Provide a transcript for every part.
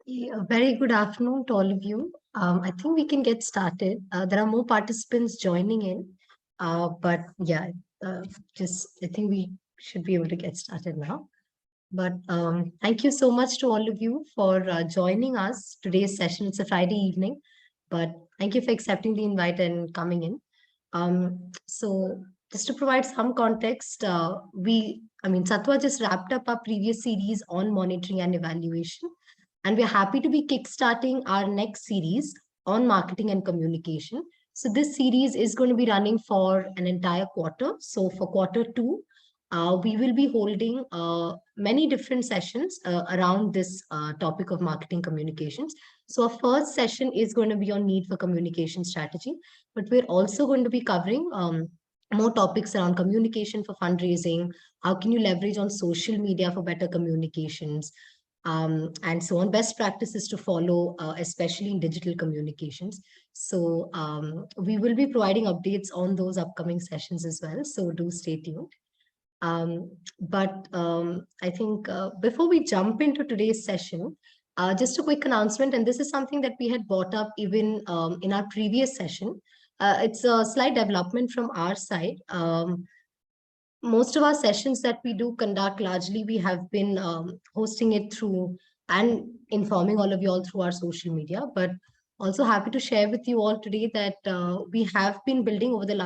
A very good afternoon to all of you. I think we can get started. There are more participants joining in, but yeah, just I think we should be able to get started now. But thank you so much to all of you for joining us today's session. It's a Friday evening, but thank you for accepting the invite and coming in. So just to provide some context, Satwa just wrapped up our previous series on monitoring and evaluation, and we're happy to be kickstarting our next series on marketing and communication. So this series is going to be running for an entire quarter. So for quarter two, we will be holding many different sessions around this topic of marketing communications. So our first session is going to be on need for communication strategy, but we're also going to be covering more topics around communication for fundraising. How can you leverage on social media for better communications? And so on, best practices to follow, especially in digital communications. So we will be providing updates on those upcoming sessions as well. So do stay tuned. But I think before we jump into today's session, just a quick announcement, and this is something that we had brought up even in our previous session. It's a slight development from our side. Most of our sessions that we do conduct, largely we have been hosting it through and informing all of you all through our social media, but also happy to share with you all today that we have been building over the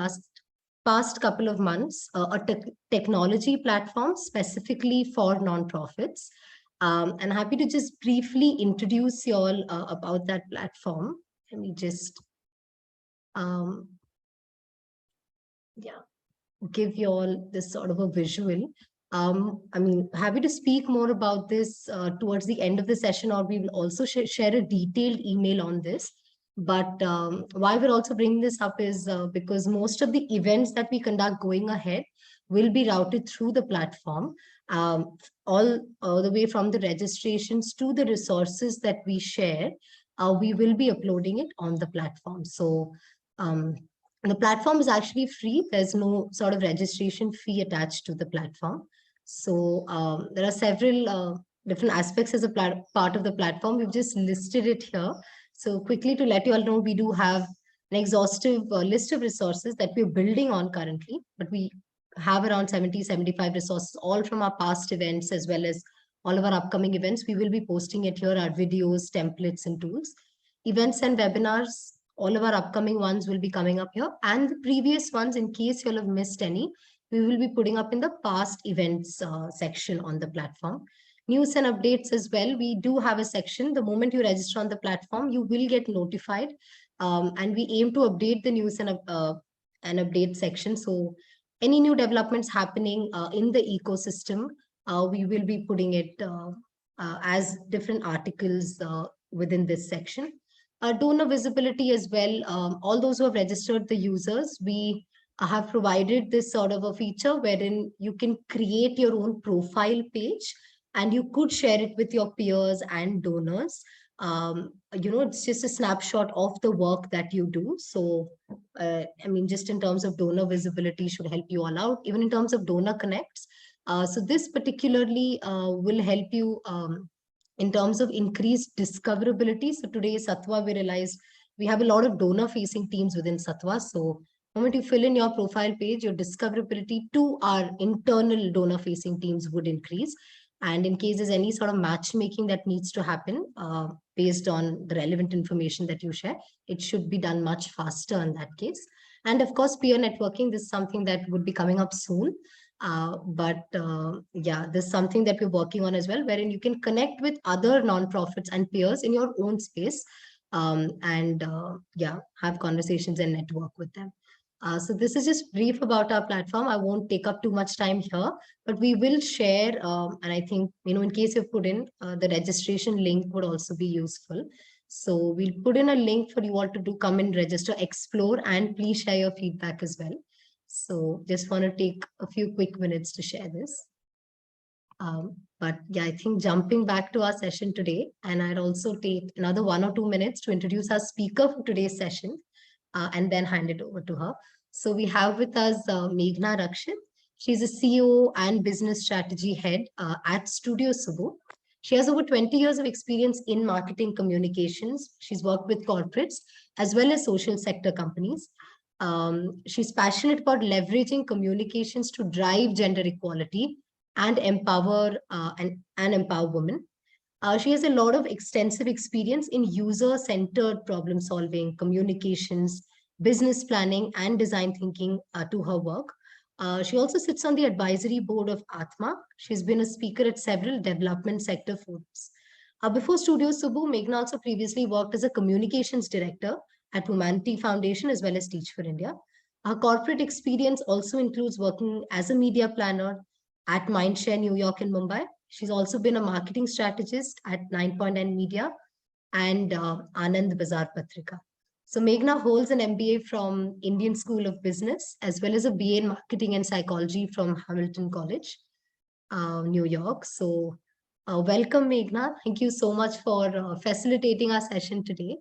past couple of months a technology platform specifically for nonprofits. And happy to just briefly introduce you all about that platform. Let me just um, yeah give you all this sort of a visual. Happy to speak more about this towards the end of the session, or we will also share a detailed email on this. But why we're also bringing this up is because most of the events that we conduct going ahead will be routed through the platform, um, all the way from the registrations to the resources that we share. We will be uploading it on the platform. So um, the platform is actually free. There's no sort of registration fee attached to the platform. So there are several different aspects as a part of the platform. We've just listed it here. So quickly to let you all know, we do have an exhaustive list of resources that we're building on currently, but we have around 70-75 resources, all from our past events as well as all of our upcoming events. We will be posting it here, our videos, templates, and tools. Events and webinars, all of our upcoming ones will be coming up here, and the previous ones, in case you'll have missed any, we will be putting up in the past events section on the platform. News and updates as well. We do have a section. The moment you register on the platform, you will get notified. And we aim to update the news and update section. So any new developments happening in the ecosystem, we will be putting it as different articles within this section. Donor visibility as well. All those who have registered the users, we have provided this sort of a feature wherein you can create your own profile page and you could share it with your peers and donors. It's just a snapshot of the work that you do. So, just in terms of donor visibility should help you all out, even in terms of donor connects. So this particularly will help you in terms of increased discoverability. So today, Satwa, we realized we have a lot of donor facing teams within Satwa. So the moment you fill in your profile page, your discoverability to our internal donor facing teams would increase. And in case there's any sort of matchmaking that needs to happen based on the relevant information that you share, it should be done much faster in that case. And of course, peer networking, this is something that would be coming up soon. Yeah, this is something that we're working on as well, wherein you can connect with other nonprofits and peers in your own space, and have conversations and network with them. So this is just brief about our platform. I won't take up too much time here, but we will share, and I think, in case you've put in, the registration link would also be useful. So we'll put in a link for you all to do come and register, explore, and please share your feedback as well. So just want to take a few quick minutes to share this. But yeah, I think jumping back to our session today, and I'd also take another 1 or 2 minutes to introduce our speaker for today's session, and then hand it over to her. So we have with us Meghna Rakshit. She's a CEO and business strategy head at Studio Subu. She has over 20 years of experience in marketing communications. She's worked with corporates as well as social sector companies. She's passionate about leveraging communications to drive gender equality and empower and empower women. She has a lot of extensive experience in user-centered problem solving, communications, business planning, and design thinking to her work. She also sits on the advisory board of Atma. She's been a speaker at several development sector forums. Before Studio Subu, Meghna also previously worked as a communications director at Humanity Foundation as well as Teach for India. Her corporate experience also includes working as a media planner at Mindshare New York and Mumbai. She's also been a marketing strategist at 9.9 Media and Anand Bazar Patrika. So Meghna holds an MBA from Indian School of Business as well as a BA in Marketing and Psychology from Hamilton College, New York. So welcome, Meghna. Thank you so much for facilitating our session today.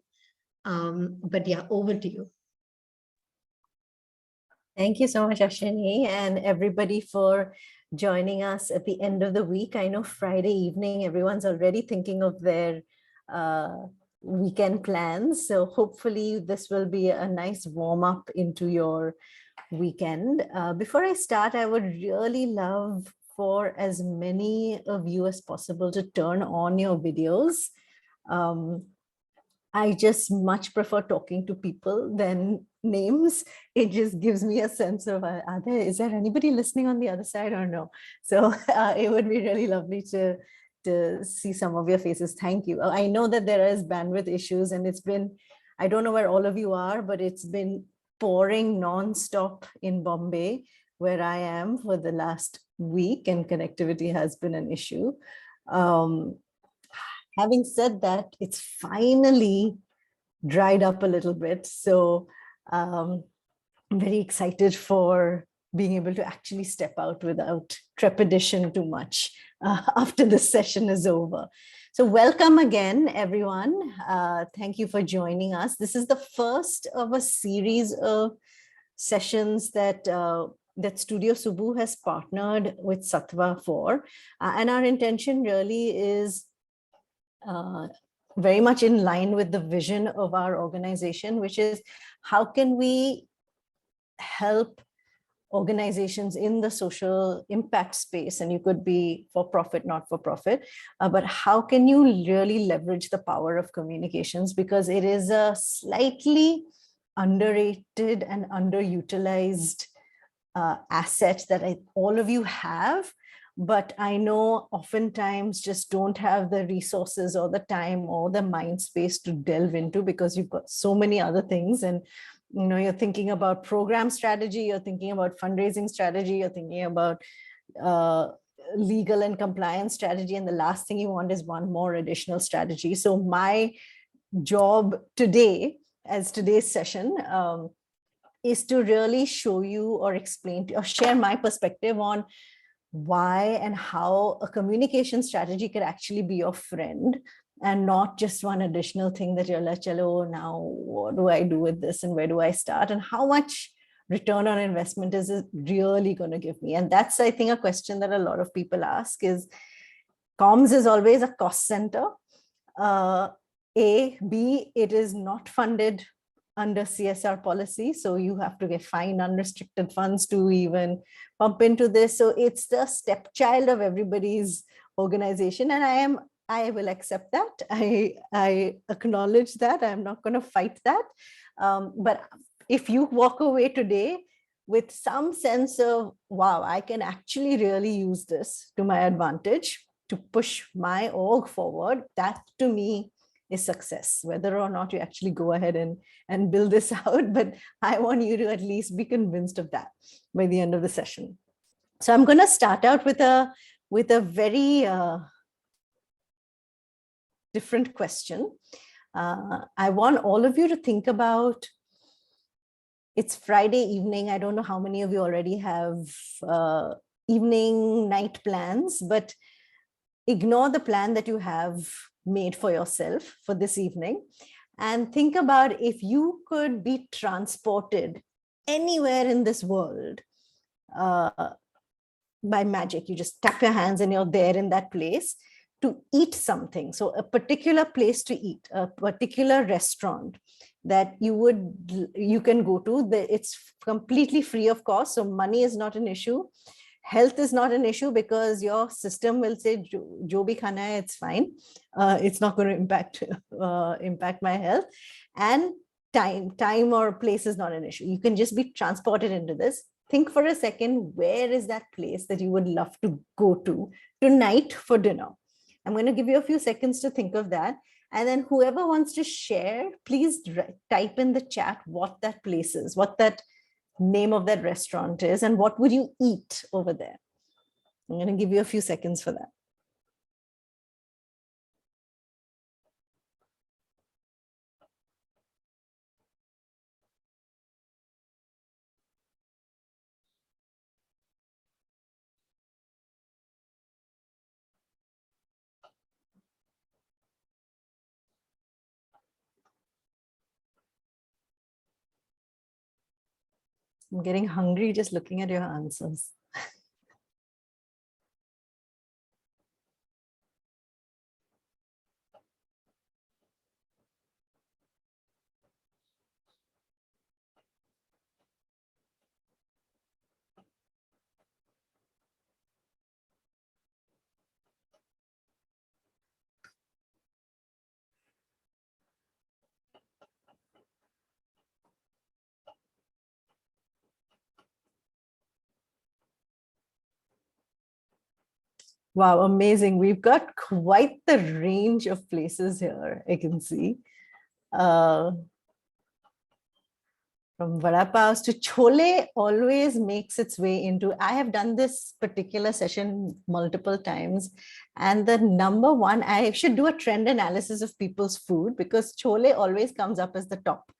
But yeah, over to you. Thank you so much, Ashwini, and everybody for joining us at the end of the week. I know Friday evening, everyone's already thinking of their weekend plans. So hopefully this will be a nice warm up into your weekend. Before I start, I would really love for as many of you as possible to turn on your videos. I just much prefer talking to people than names. It just gives me a sense of, is there anybody listening on the other side or no? So it would be really lovely to see some of your faces. Thank you. I know that there is bandwidth issues and it's been, I don't know where all of you are, but it's been pouring nonstop in Bombay, where I am for the last week, and connectivity has been an issue. Having said that, it's finally dried up a little bit. So I'm very excited for being able to actually step out without trepidation too much after this session is over. So welcome again, everyone. Thank you for joining us. This is the first of a series of sessions that that Studio Subu has partnered with Sattva for. And our intention really is very much in line with the vision of our organization, which is how can we help organizations in the social impact space, and you could be for profit, not for profit, but how can you really leverage the power of communications, because it is a slightly underrated and underutilized asset that all of you have, but I know oftentimes just don't have the resources or the time or the mind space to delve into, because you've got so many other things. And you know, you're thinking about program strategy, you're thinking about fundraising strategy, you're thinking about legal and compliance strategy, and the last thing you want is one more additional strategy. So my job today, as today's session, is to really show you or explain or share my perspective on why and how a communication strategy could actually be your friend, and not just one additional thing that you're like, chalo, now what do I do with this and where do I start, and how much return on investment is it really going to give me? And that's, I think, a question that a lot of people ask is, comms is always a cost center. B, it is not funded under CSR policy. So you have to get find unrestricted funds to even pump into this. So it's the stepchild of everybody's organization. And I will accept that. I acknowledge that. I'm not going to fight that. But if you walk away today with some sense of, wow, I can actually really use this to my advantage to push my org forward, that to me is success, whether or not you actually go ahead and build this out. But I want you to at least be convinced of that by the end of the session. So I'm going to start out with a very different question. I want all of you to think about, it's Friday evening. I don't know how many of you already have evening, night plans, but ignore the plan that you have made for yourself for this evening and think about if you could be transported anywhere in this world by magic. You just tap your hands and you're there in that place to eat something. So a particular place to eat, a particular restaurant that you can go to. It's completely free of cost. So money is not an issue. Health is not an issue because your system will say, jo bhi khana hai, it's fine. It's not going to impact my health. And time or place is not an issue. You can just be transported into this. Think for a second, where is that place that you would love to go to tonight for dinner? I'm going to give you a few seconds to think of that. And then whoever wants to share, please type in the chat what that place is, what that name of that restaurant is, and what would you eat over there. I'm going to give you a few seconds for that. I'm getting hungry just looking at your answers. Wow, amazing. We've got quite the range of places here, I can see. From vada paos to chole always makes its way into, I have done this particular session multiple times. And the number one, I should do a trend analysis of people's food because chole always comes up as the top,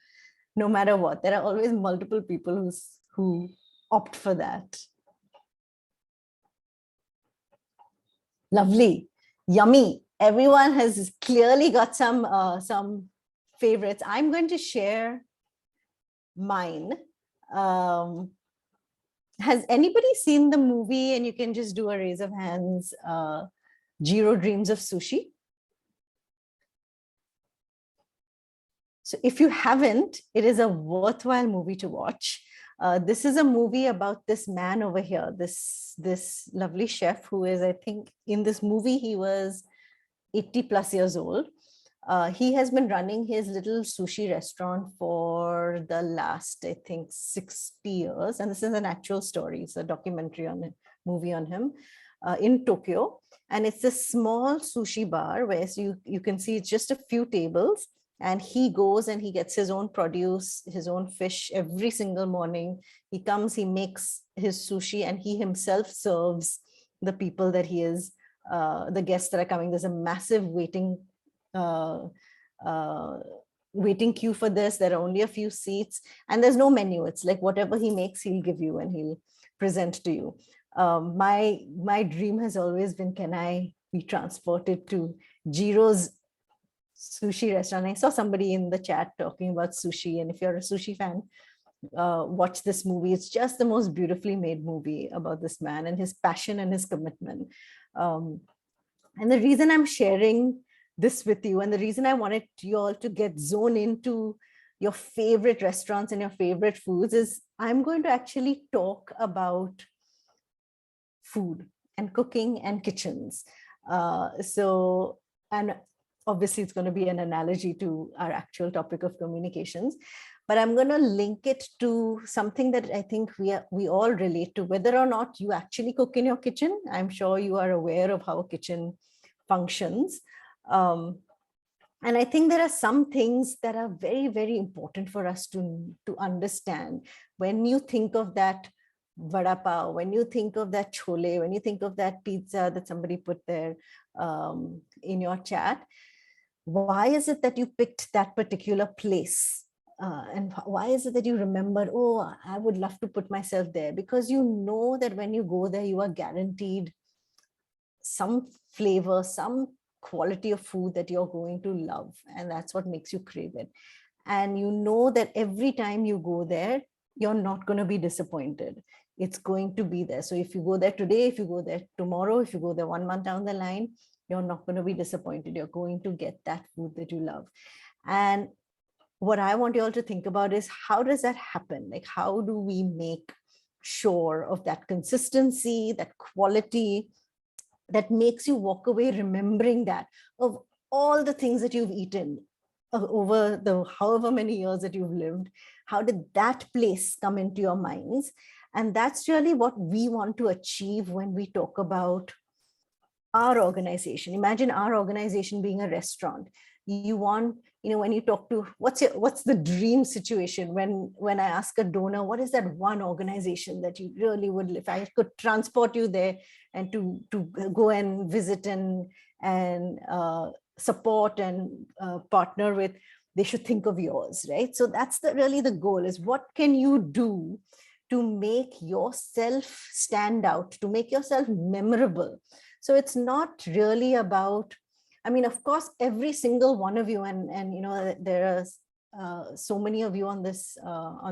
no matter what. There are always multiple people who opt for that. Lovely, yummy. Everyone has clearly got some favorites. I'm going to share mine. Has anybody seen the movie, and you can just do a raise of hands, Jiro Dreams of Sushi? So if you haven't, it is a worthwhile movie to watch. This is a movie about this man over here, this lovely chef who is, I think in this movie, he was 80 plus years old. He has been running his little sushi restaurant for the last, I think, 60 years. And this is an actual story. It's a documentary on it, movie on him in Tokyo. And it's a small sushi bar where you can see it's just a few tables. And he goes and he gets his own produce, his own fish every single morning. He comes, he makes his sushi, and he himself serves the people that he is, the guests that are coming. There's a massive waiting queue for this. There are only a few seats, and there's no menu. It's like whatever he makes, he'll give you and he'll present to you. My dream has always been, can I be transported to Jiro's sushi restaurant? I saw somebody in the chat talking about sushi, and if you're a sushi fan, watch this movie. It's just the most beautifully made movie about this man and his passion and his commitment. And the reason I'm sharing this with you, and the reason I wanted you all to get zone into your favorite restaurants and your favorite foods, is I'm going to actually talk about food and cooking and kitchens. And obviously it's going to be an analogy to our actual topic of communications, but I'm going to link it to something that I think we all relate to, whether or not you actually cook in your kitchen. I'm sure you are aware of how a kitchen functions. And I think there are some things that are very, very important for us to understand. When you think of that vada pav, when you think of that chole, when you think of that pizza that somebody put there in your chat, why is it that you picked that particular place? And why is it that you remember, oh, I would love to put myself there? Because you know that when you go there, you are guaranteed some flavor, some quality of food that you're going to love. And that's what makes you crave it. And you know that every time you go there, you're not going to be disappointed. it's going to be there. So if you go there today, if you go there tomorrow, if you go there 1 month down the line, you're not going to be disappointed. You're going to get that food that you love. And what I want you all to think about is, how does that happen? Like, how do we make sure of that consistency, that quality, that makes you walk away remembering that of all the things that you've eaten over the however many years that you've lived? How did that place come into your minds? And that's really what we want to achieve when we talk about our organization. Imagine our organization being a restaurant. You want, when you talk to, what's the dream situation? When I ask a donor, what is that one organization that you really would, if I could transport you there and to go and visit and support and partner with, they should think of yours, right? So that's really the goal, is what can you do to make yourself stand out, to make yourself memorable? So it's not really about, of course, every single one of you, and there are so many of you on this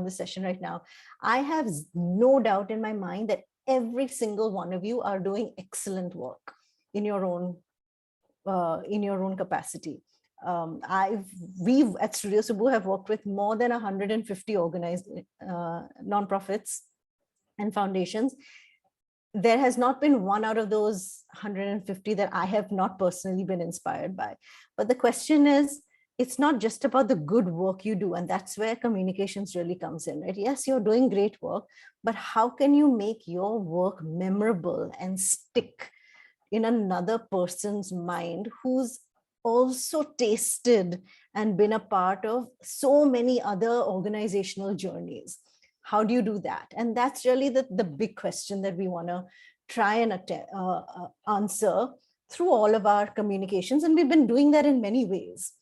session right now. I have no doubt in my mind that every single one of you are doing excellent work in your own capacity. We've at Studio Subu have worked with more than 150 organized nonprofits and foundations. There has not been one out of those 150 that I have not personally been inspired by. But the question is, it's not just about the good work you do, and that's where communications really comes in, right? Yes, you're doing great work, but how can you make your work memorable and stick in another person's mind who's also tasted and been a part of so many other organizational journeys? How do you do that? And that's really the big question that we want to try and answer through all of our communications. And we've been doing that in many ways.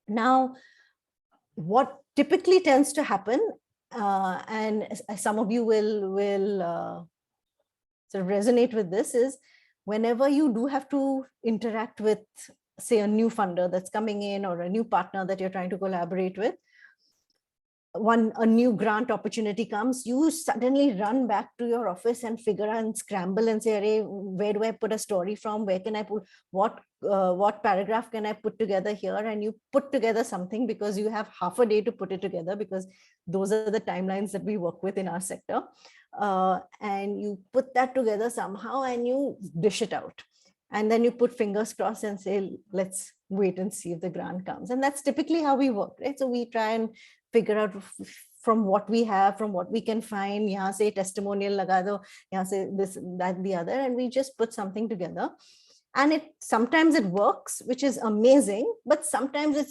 Now, what typically tends to happen, and some of you will sort of resonate with this, is whenever you do have to interact with, say, a new funder that's coming in or a new partner that you're trying to collaborate with, a new grant opportunity comes, you suddenly run back to your office and figure out and scramble and say, "Arey, where do I put a story from? Where can I put what paragraph can I put together here?" And you put together something because you have half a day to put it together, because those are the timelines that we work with in our sector. And you put that together somehow and you dish it out. And then you put fingers crossed and say, let's wait and see if the grant comes. And that's typically how we work, right? So we try and figure out from what we have, from what we can find, yahan se testimonial laga do, yahan se this, that, the other, and we just put something together. And sometimes it works, which is amazing, but sometimes it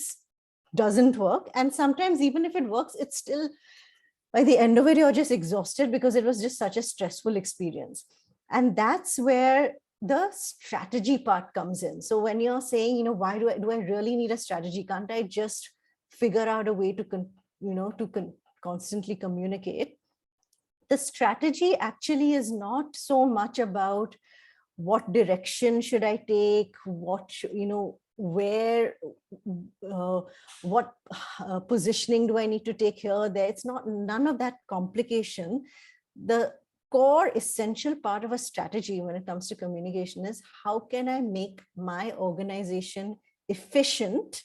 doesn't work. And sometimes even if it works, it's still, by the end of it, you're just exhausted because it was just such a stressful experience. And that's where the strategy part comes in. So when you're saying, why do I really need a strategy? Can't I just figure out a way to constantly communicate? The strategy actually is not so much about what direction should I take, what what positioning do I need to take here, there. It's none of that complication. The core essential part of a strategy when it comes to communication is, how can I make my organization efficient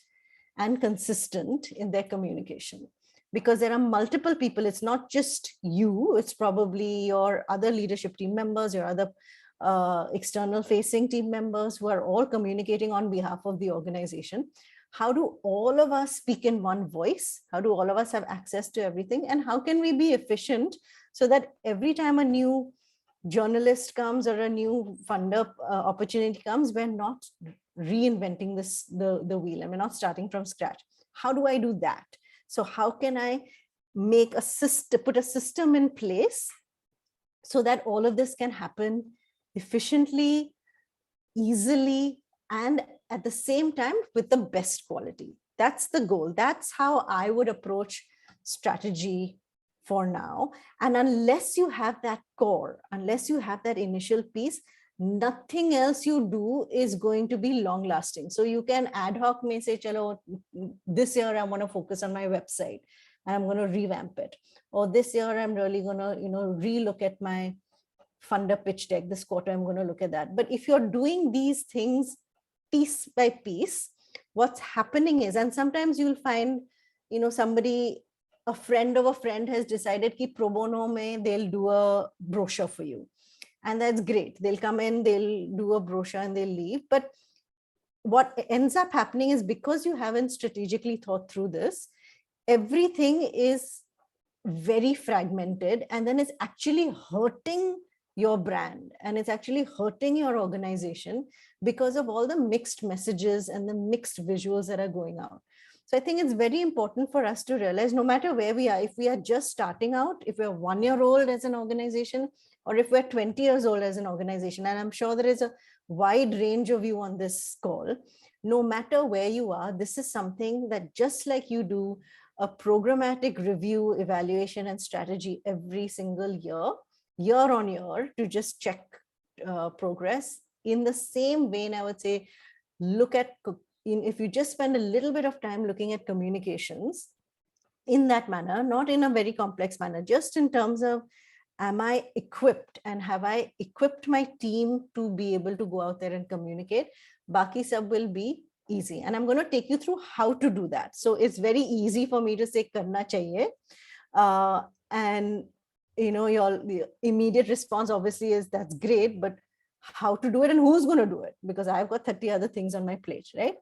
and consistent in their communication? Because there are multiple people. It's not just you, it's probably your other leadership team members, your other external facing team members who are all communicating on behalf of the organization. How do all of us speak in one voice? How do all of us have access to everything? And how can we be efficient so that every time a new journalist comes or a new funder opportunity comes, we're not reinventing the wheel, and we're not starting from scratch? How do I do that? So how can I make put a system in place so that all of this can happen efficiently, easily, and at the same time with the best quality? That's the goal. That's how I would approach strategy for now. And unless you have that core, unless you have that initial piece, nothing else you do is going to be long lasting. So you can ad hoc may say, chalo, this year I want to focus on my website. and I'm going to revamp it. Or this year, I'm really going to, relook at my funder pitch deck. This quarter, I'm going to look at that. But if you're doing these things piece by piece, what's happening is, and sometimes you'll find, somebody, a friend of a friend has decided ki pro bono mein they'll do a brochure for you. And that's great. They'll come in, they'll do a brochure and they'll leave. But what ends up happening is, because you haven't strategically thought through this, everything is very fragmented, and then it's actually hurting your brand, and it's actually hurting your organization because of all the mixed messages and the mixed visuals that are going out. So I think it's very important for us to realize, no matter where we are, if we are just starting out, if we're 1 year old as an organization, or if we're 20 years old as an organization, and I'm sure there is a wide range of you on this call, no matter where you are, this is something that, just like you do a programmatic review, evaluation, and strategy every single year on year, to just check progress, in the same vein, I would say, look at, if you just spend a little bit of time looking at communications in that manner, not in a very complex manner, just in terms of, am I equipped, and have I equipped my team to be able to go out there and communicate? Baki sab will be easy. And I'm going to take you through how to do that. So it's very easy for me to say karna chahiye. And your immediate response obviously is, that's great, but how to do it and who's going to do it? Because I've got 30 other things on my plate, right?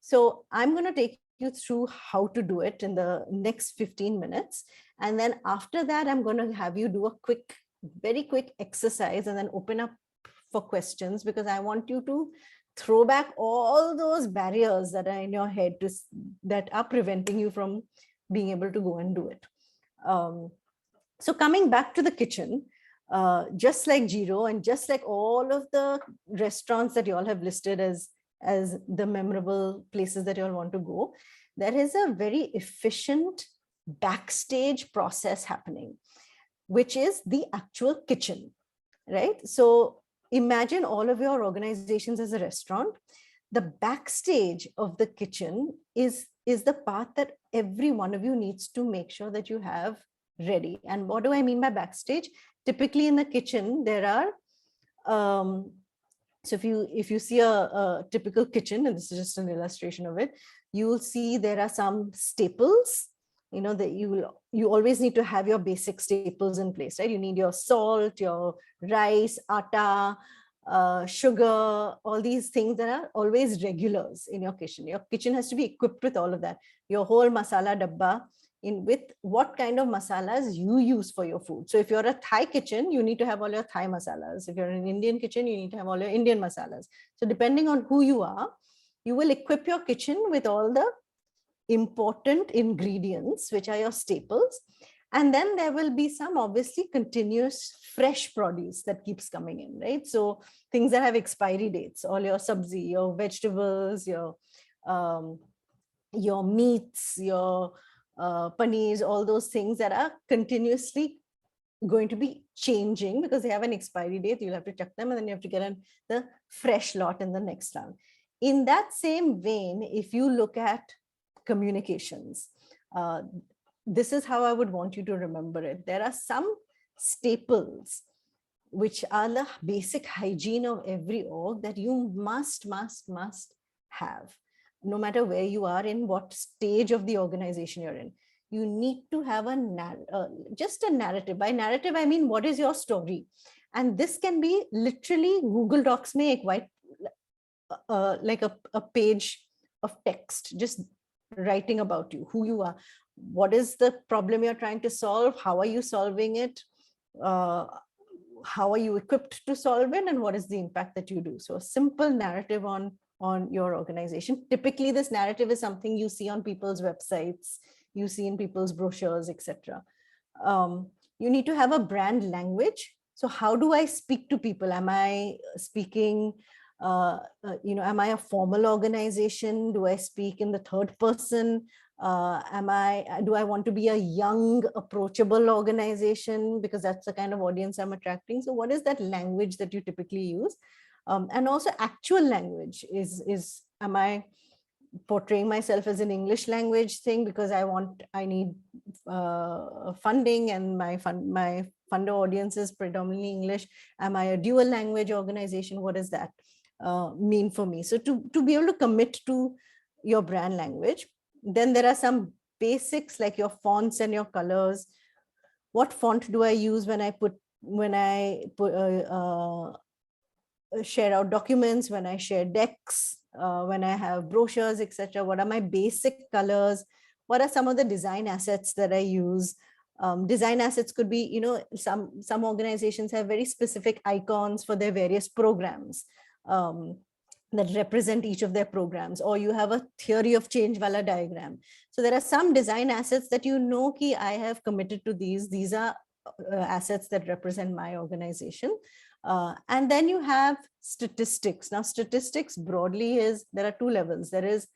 So I'm going to take you through how to do it in the next 15 minutes. And then after that, I'm going to have you do a very quick exercise, and then open up for questions, because I want you to throw back all those barriers that are in your head that are preventing you from being able to go and do it. So coming back to the kitchen, just like Jiro, and just like all of the restaurants that you all have listed as the memorable places that you all want to go, there is a very efficient backstage process happening, which is the actual kitchen, right? So imagine all of your organizations as a restaurant. The backstage of the kitchen is the part that every one of you needs to make sure that you have ready. And what do I mean by backstage? Typically in the kitchen, there are, so if you see a typical kitchen, and this is just an illustration of it, you will see there are some staples, that you always need to have your basic staples in place, right? You need your salt, your rice, atta, sugar, all these things that are always regulars in your kitchen. Your kitchen has to be equipped with all of that. Your whole masala dabba, with what kind of masalas you use for your food. So if you're a Thai kitchen, you need to have all your Thai masalas. If you're an Indian kitchen, you need to have all your Indian masalas. So depending on who you are, you will equip your kitchen with all the important ingredients, which are your staples. And then there will be some obviously continuous fresh produce that keeps coming in, right? So things that have expiry dates, all your sabzi, your vegetables, your meats, your paneers, all those things that are continuously going to be changing because they have an expiry date. You'll have to check them, and then you have to get the fresh lot in the next round. In that same vein, if you look at communications, this is how I would want you to remember it. There are some staples which are the basic hygiene of every org that you must have, no matter where you are, in what stage of the organization you're in. You need to have just a narrative. By narrative, I mean, what is your story? And this can be literally Google Docs mein ek white, like a page of text, just writing about you, who you are, what is the problem you're trying to solve, how are you solving it, how are you equipped to solve it, and what is the impact that you do. So a simple narrative on your organization. Typically, this narrative is something you see on people's websites, you see in people's brochures, etc. You need to have a brand language. So how do I speak to people? Am I speaking, am I a formal organization? Do I speak in the third person? Do I want to be a young, approachable organization? Because that's the kind of audience I'm attracting. So what is that language that you typically use? And also actual language am I portraying myself as an English language thing because I need funding, and my funder audience is predominantly English. Am I a dual language organization? What does that mean for me? So to be able to commit to your brand language, then there are some basics like your fonts and your colors. What font do I use when I share out documents, when I share decks, when I have brochures, etc.? What are my basic colors? What are some of the design assets that I use? Design assets could be, some organizations have very specific icons for their various programs that represent each of their programs, or you have a theory of change wala diagram. So there are some design assets that ki I have committed to these. These are assets that represent my organization. And then you have statistics. Now, statistics broadly there are two levels. There is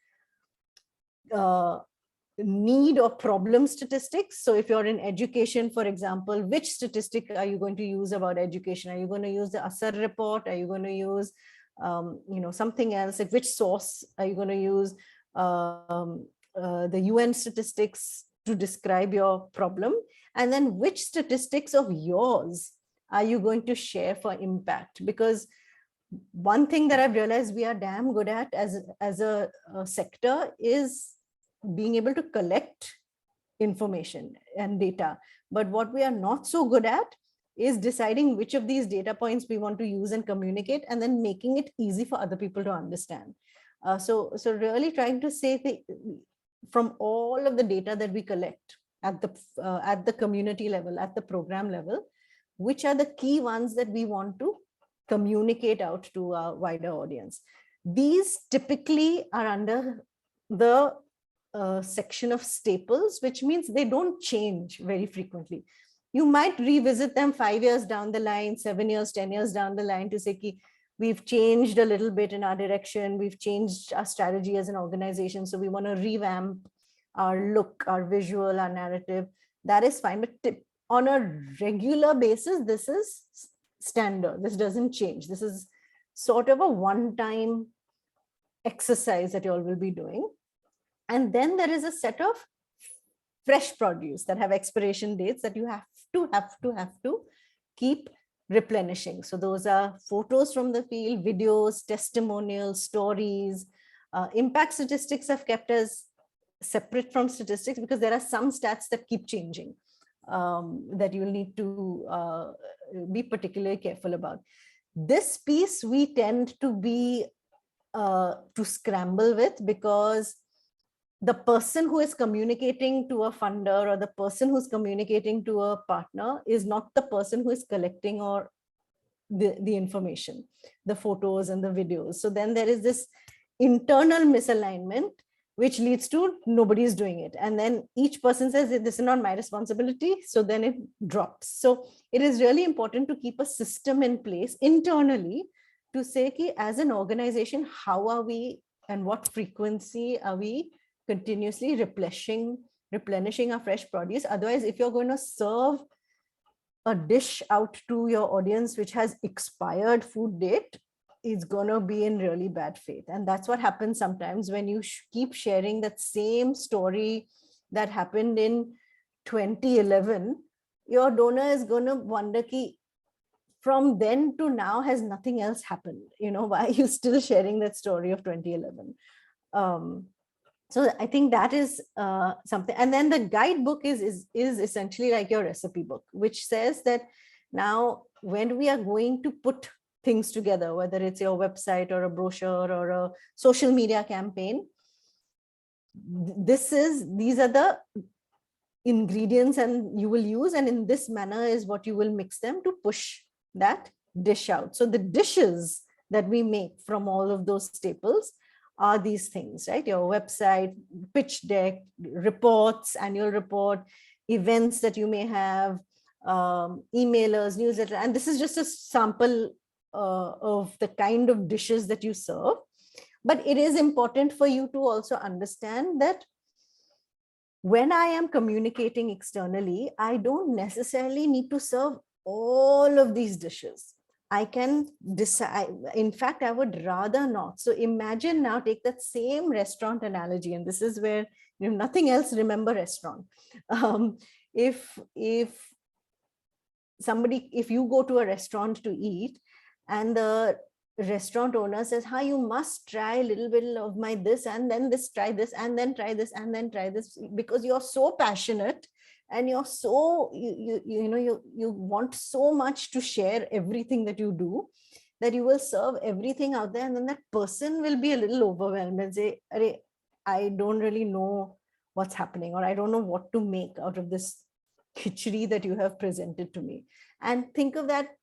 need or problem statistics. So if you're in education, for example, which statistic are you going to use about education? Are you going to use the Asar report? Are you going to use something else? Like, which source are you going to use? The UN statistics to describe your problem? And then which statistics of yours are you going to share for impact? Because one thing that I've realized we are damn good at as a sector is being able to collect information and data. But what we are not so good at is deciding which of these data points we want to use and communicate, and then making it easy for other people to understand. So really trying to say from all of the data that we collect at the community level, at the program level, which are the key ones that we want to communicate out to a wider audience. These typically are under the section of staples, which means they don't change very frequently. You might revisit them 5 years down the line, 7 years, 10 years down the line to say, ki, we've changed a little bit in our direction. We've changed our strategy as an organization. So we want to revamp our look, our visual, our narrative. That is fine. But on a regular basis, this is standard. This doesn't change. This is sort of a one-time exercise that you all will be doing. And then there is a set of fresh produce that have expiration dates that you have to keep replenishing. So those are photos from the field, videos, testimonials, stories. Impact statistics have kept as separate from statistics because there are some stats that keep changing that you'll need to be particularly careful about. This piece we tend to be to scramble with, because the person who is communicating to a funder or the person who's communicating to a partner is not the person who is collecting or the information, the photos and the videos. So then there is this internal misalignment, which leads to nobody is doing it. And then each person says, this is not my responsibility. So then it drops. So it is really important to keep a system in place internally to say, ki, as an organization, how are we and what frequency are we continuously replenishing our fresh produce? Otherwise, if you're going to serve a dish out to your audience which has expired food date, it's going to be in really bad faith. And that's what happens sometimes when you keep sharing that same story that happened in 2011. Your donor is going to wonder, ki, from then to now has nothing else happened? Why are you still sharing that story of 2011? So I think that is something. And then the guidebook is essentially like your recipe book, which says that now when we are going to put things together, whether it's your website or a brochure or a social media campaign, these are the ingredients and you will use, and in this manner is what you will mix them to push that dish out. So the dishes that we make from all of those staples are these things, right? Your website, pitch deck, reports, annual report, events that you may have, emailers, newsletter. And this is just a sample of the kind of dishes that you serve. But it is important for you to also understand that when I am communicating externally, I don't necessarily need to serve all of these dishes. I can decide. In fact, I would rather not. So imagine now, take that same restaurant analogy, and this is where, nothing else, remember restaurant. Um, if if you go to a restaurant to eat, and the restaurant owner says, hi, you must try a little bit of my this, and then this, try this, and then try this, and then try this, because you're so passionate, and you're so, you want so much to share everything that you do, that you will serve everything out there, and then that person will be a little overwhelmed and say, I don't really know what's happening, or I don't know what to make out of this khichdi that you have presented to me. And think of that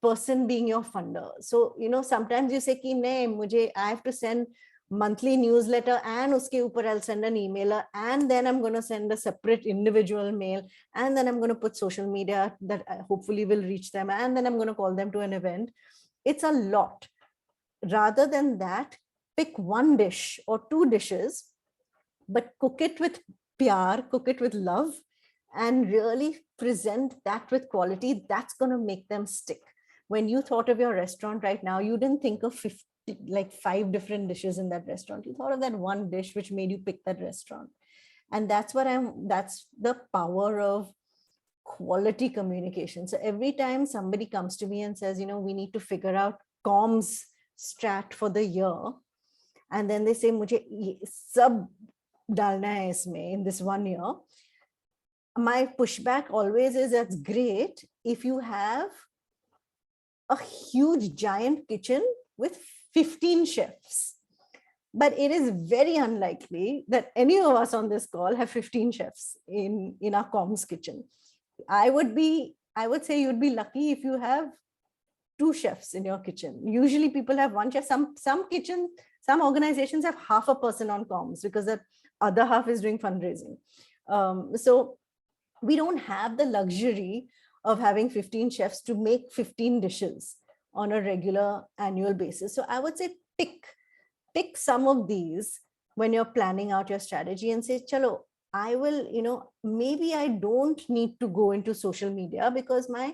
person being your funder. So, sometimes you say, ki, I have to send monthly newsletter, and uske upar I'll send an emailer, and then I'm going to send a separate individual mail, and then I'm going to put social media that hopefully will reach them, and then I'm going to call them to an event. It's a lot. Rather than that, pick one dish or two dishes, but cook it with pyar, cook it with love, and really present that with quality. That's going to make them stick. When you thought of your restaurant right now, you didn't think of 50, like 5 different dishes in that restaurant. You thought of that one dish which made you pick that restaurant. And that's the power of quality communication. So every time somebody comes to me and says, we need to figure out comms strat for the year, and then they say, mujhe sab dalna hai isme in this 1 year, my pushback always is, that's great if you have a huge giant kitchen with 15 chefs, but it is very unlikely that any of us on this call have 15 chefs in our comms kitchen. I would say you'd be lucky if you have 2 chefs in your kitchen. Usually people have 1 chef. Some organizations have half a person on comms because the other half is doing fundraising. So we don't have the luxury of having 15 chefs to make 15 dishes on a regular annual basis. So I would say pick some of these when you're planning out your strategy, and say, chalo, I will, maybe I don't need to go into social media because my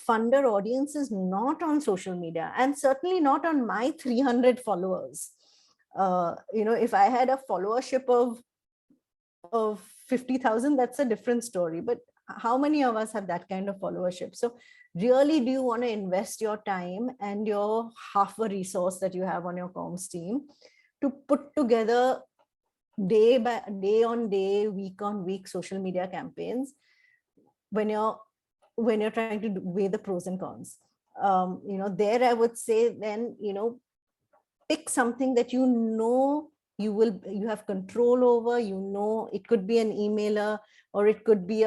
funder audience is not on social media, and certainly not on my 300 followers. If I had a followership of 50,000, that's a different story. But how many of us have that kind of followership? So really, do you want to invest your time and your half a resource that you have on your comms team to put together day on day, week on week social media campaigns when you're trying to weigh the pros and cons? There I would say, then, pick something that you have control over. It could be an emailer, or it could be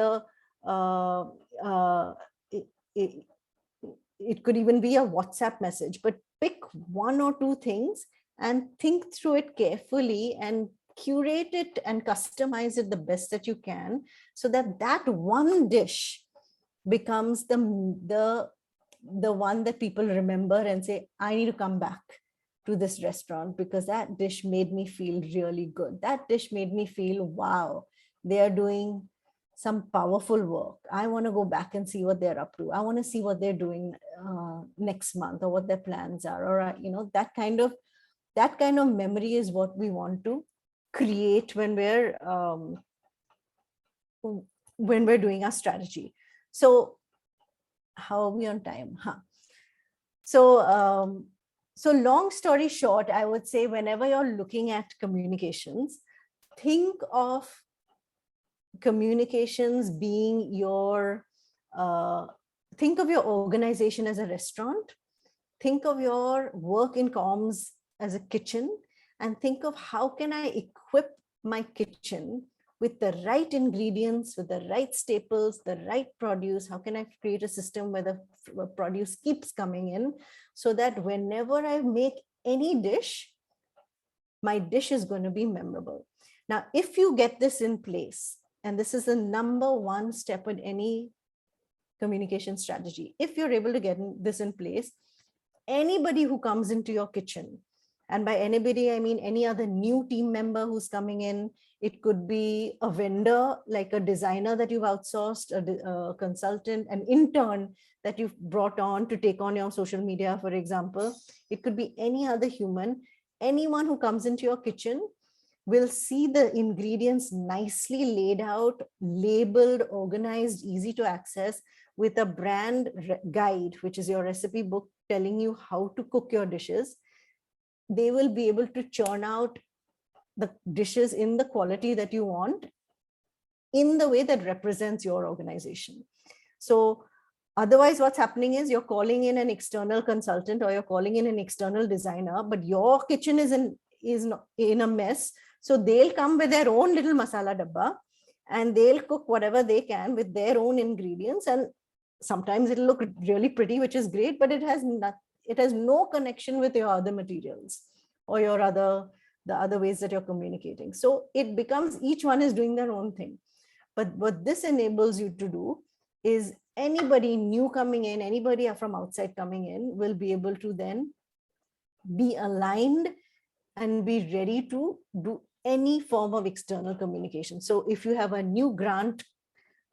it could even be a WhatsApp message, but pick 1 or 2 things and think through it carefully and curate it and customize it the best that you can, so that one dish becomes the one that people remember and say, I need to come back to this restaurant because that dish made me feel really good. That dish made me feel, wow, they are doing some powerful work. I want to go back and see what they're up to. I want to see what they're doing next month, or what their plans are, or that kind of memory is what we want to create when we're doing our strategy. So how are we on time? So long story short, I would say, whenever you're looking at communications, think of communications being think of your organization as a restaurant. Think of your work in comms as a kitchen, and think of, how can I equip my kitchen with the right ingredients, with the right staples, the right produce? How can I create a system where the produce keeps coming in, so that whenever I make any dish, my dish is going to be memorable? Now, if you get this in place, and this is the number 1 step in any communication strategy, if you're able to get this in place, anybody who comes into your kitchen And by anybody, I mean any other new team member who's coming in. It could be a vendor, like a designer that you've outsourced, a consultant, an intern that you've brought on to take on your social media, for example. It could be any other human. Anyone who comes into your kitchen will see the ingredients nicely laid out, labeled, organized, easy to access, with a brand guide, which is your recipe book telling you how to cook your dishes. They will be able to churn out the dishes in the quality that you want, in the way that represents your organization. So otherwise, what's happening is you're calling in an external consultant or you're calling in an external designer, but your kitchen is in a mess. So they'll come with their own little masala dabba and they'll cook whatever they can with their own ingredients. And sometimes it'll look really pretty, which is great, but it has no connection with your other materials or the other ways that you're communicating. So it becomes each one is doing their own thing. But what this enables you to do is anybody new coming in, anybody from outside coming in will be able to then be aligned and be ready to do any form of external communication. So if you have a new grant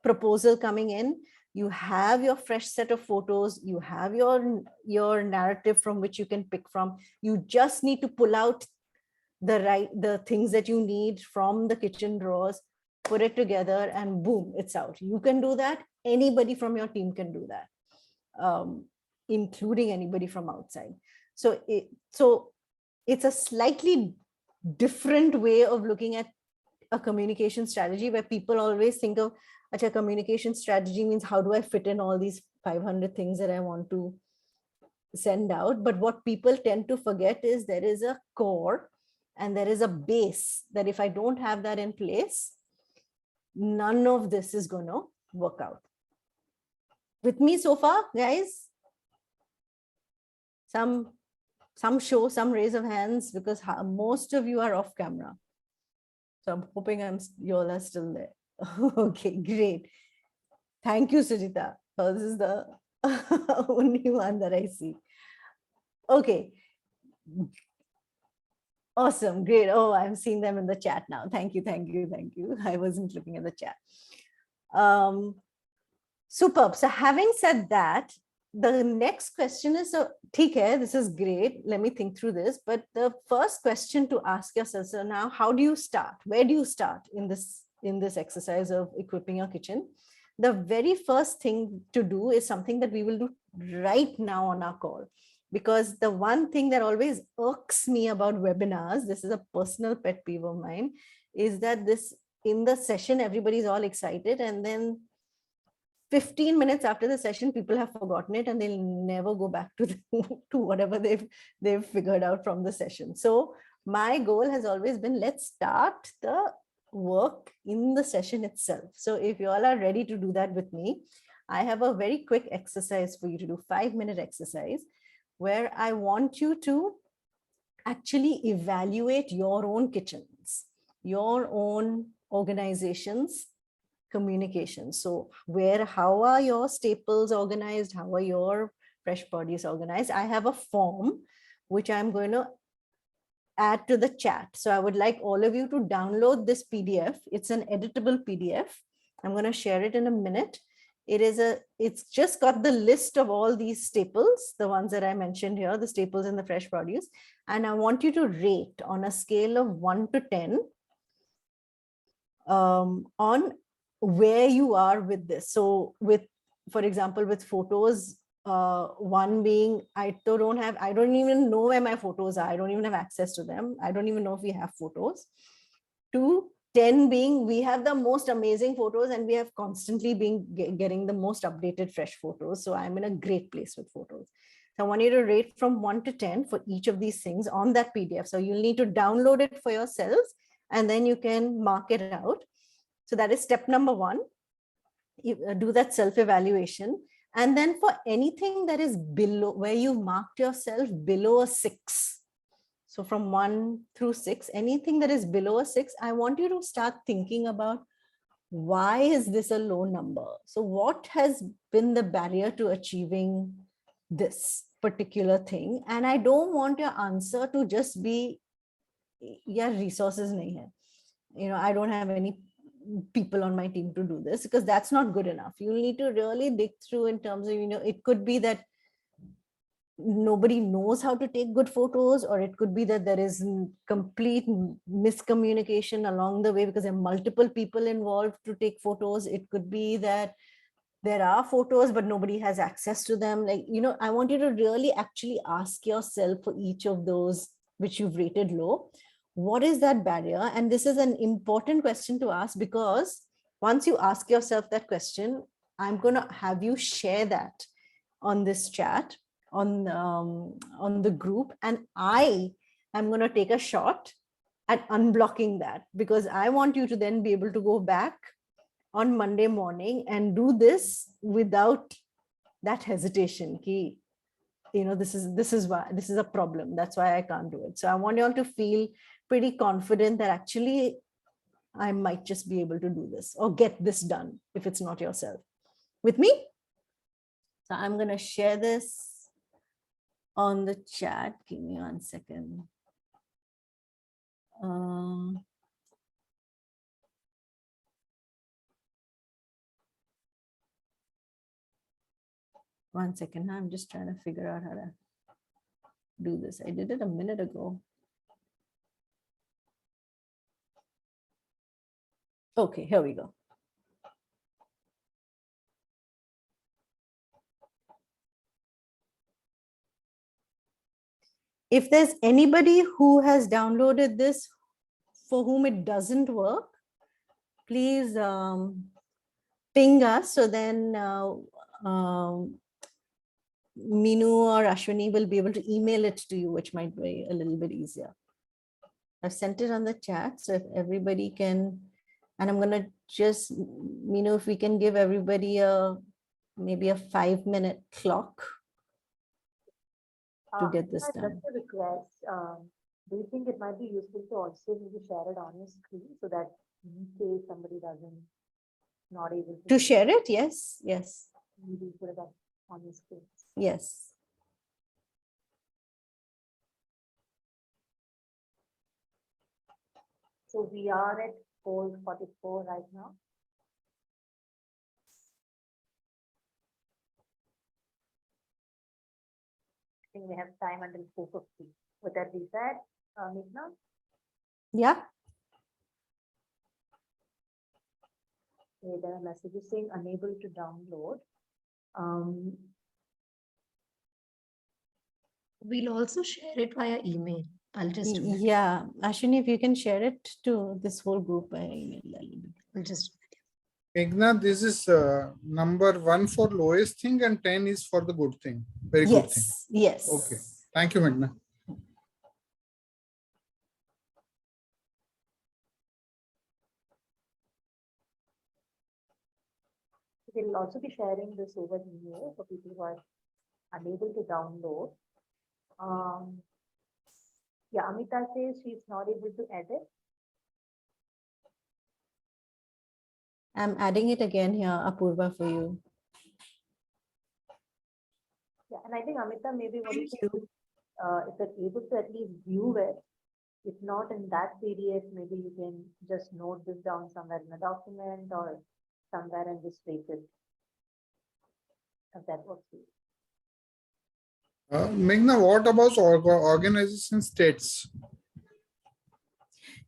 proposal coming in, you have your fresh set of photos, you have your narrative from which you can pick from. You just need to pull out the things that you need from the kitchen drawers, put it together, and boom, it's out. You can do that. Anybody from your team can do that, including anybody from outside. So it's a slightly different way of looking at a communication strategy, where people always think of a communication strategy means how do I fit in all these 500 things that I want to send out. But what people tend to forget is there is a core and there is a base that if I don't have that in place, none of this is going to work out. With me so far, guys? Some raise of hands, because most of you are off camera. So I'm hoping you all are still there. Okay, great. Thank you, Sujita. So this is the only one that I see. Okay. Awesome, great. Oh, I'm seeing them in the chat now. Thank you. I wasn't looking at the chat. Superb. So having said that, the next question is, so this is great. Let me think through this. But the first question to ask yourself, so now, how do you start? Where do you start in this exercise of equipping your kitchen? The very first thing to do is something that we will do right now on our call. Because the one thing that always irks me about webinars, this is a personal pet peeve of mine, is that in the session, everybody's all excited, and then 15 minutes after the session, people have forgotten it and they'll never go back to whatever they've figured out from the session. So my goal has always been, let's start the work in the session itself. So if you all are ready to do that with me, I have a very quick exercise for you to do, 5-minute exercise, where I want you to actually evaluate your own kitchens, your own organizations, communication. So how are your staples organized? How are your fresh produce organized? I have a form which I'm going to add to the chat. So I would like all of you to download this PDF. It's an editable PDF. I'm going to share it in a minute. It's just got the list of all these staples, the ones that I mentioned here, the staples in the fresh produce. And I want you to rate on a scale of 1 to 10 on where you are with this. So for example, with photos, 1 being, I don't even know where my photos are. I don't even have access to them. I don't even know if we have photos. 2, 10 being, we have the most amazing photos and we have constantly been getting the most updated fresh photos. So I'm in a great place with photos. So I want you to rate from 1 to 10 for each of these things on that PDF. So you'll need to download it for yourselves and then you can mark it out. So that is step number 1. You do that self-evaluation. And then for anything that is below, where you marked yourself below a 6, so from 1 through 6, anything that is below a 6, I want you to start thinking about, why is this a low number? So what has been the barrier to achieving this particular thing. And I don't want your answer to just be, yeah, resources nahi hai. I don't have any people on my team to do this, because that's not good enough. You need to really dig through in terms of, it could be that nobody knows how to take good photos, or it could be that there is complete miscommunication along the way because there are multiple people involved to take photos. It could be that there are photos but nobody has access to them. I want you to really actually ask yourself for each of those which you've rated low, what is that barrier? And this is an important question to ask, because once you ask yourself that question, I'm going to have you share that on this chat, on the group, and I am going to take a shot at unblocking that, because I want you to then be able to go back on Monday morning and do this without that hesitation. This is why this is a problem. That's why I can't do it. So I want you all to feel pretty confident that actually I might just be able to do this or get this done if it's not yourself. With me? So I'm going to share this on the chat. Give me 1 second. One second. I'm just trying to figure out how to do this. I did it a minute ago. Okay, here we go. If there's anybody who has downloaded this for whom it doesn't work, please ping us. So then Minu or Ashwini will be able to email it to you, which might be a little bit easier. I've sent it on the chat. So if everybody can, and I'm going to just, Minu, if we can give everybody maybe a 5-minute clock to get this done. Just a request. Do you think it might be useful to also maybe share it on your screen so that in case somebody doesn't not able to share it? Yes, yes. Maybe put it up on your screen. Yes. So we are at 4:44 right now. I think we have time until 4:50. Would that be said, Meghna? Yeah. Okay, there are messages saying unable to download. We'll also share it via email. I'll just do it. Yeah, Ashwini, if you can share it to this whole group by email, I'll just. Meghna, this is number 1 for lowest thing and 10 is for the good thing. Very good thing. Yes. Okay. Thank you, Meghna. We'll also be sharing this over email for people who are unable to download. Yeah, Amita says she's not able to edit. I'm adding it again here, Apurva, for you. Yeah, and I think Amita, maybe what Thank you can do, if they're able to at least view it, if not in that PDF, maybe you can just note this down somewhere in a document or somewhere and just take it. If that works for you. Meghna, what about organization states?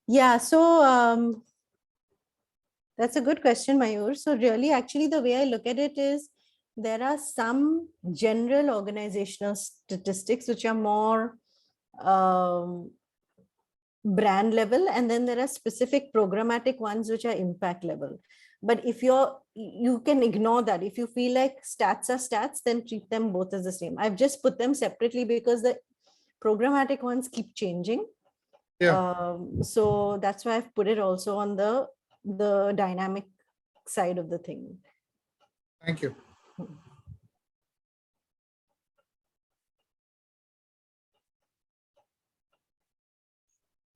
Yeah, so that's a good question, Mayur. So really, actually, the way I look at it is there are some general organizational statistics which are more brand level, and then there are specific programmatic ones which are impact level. But if you can ignore that. If you feel like stats are stats, then treat them both as the same. I've just put them separately because the programmatic ones keep changing. Yeah. So that's why I've put it also on the dynamic side of the thing. Thank you.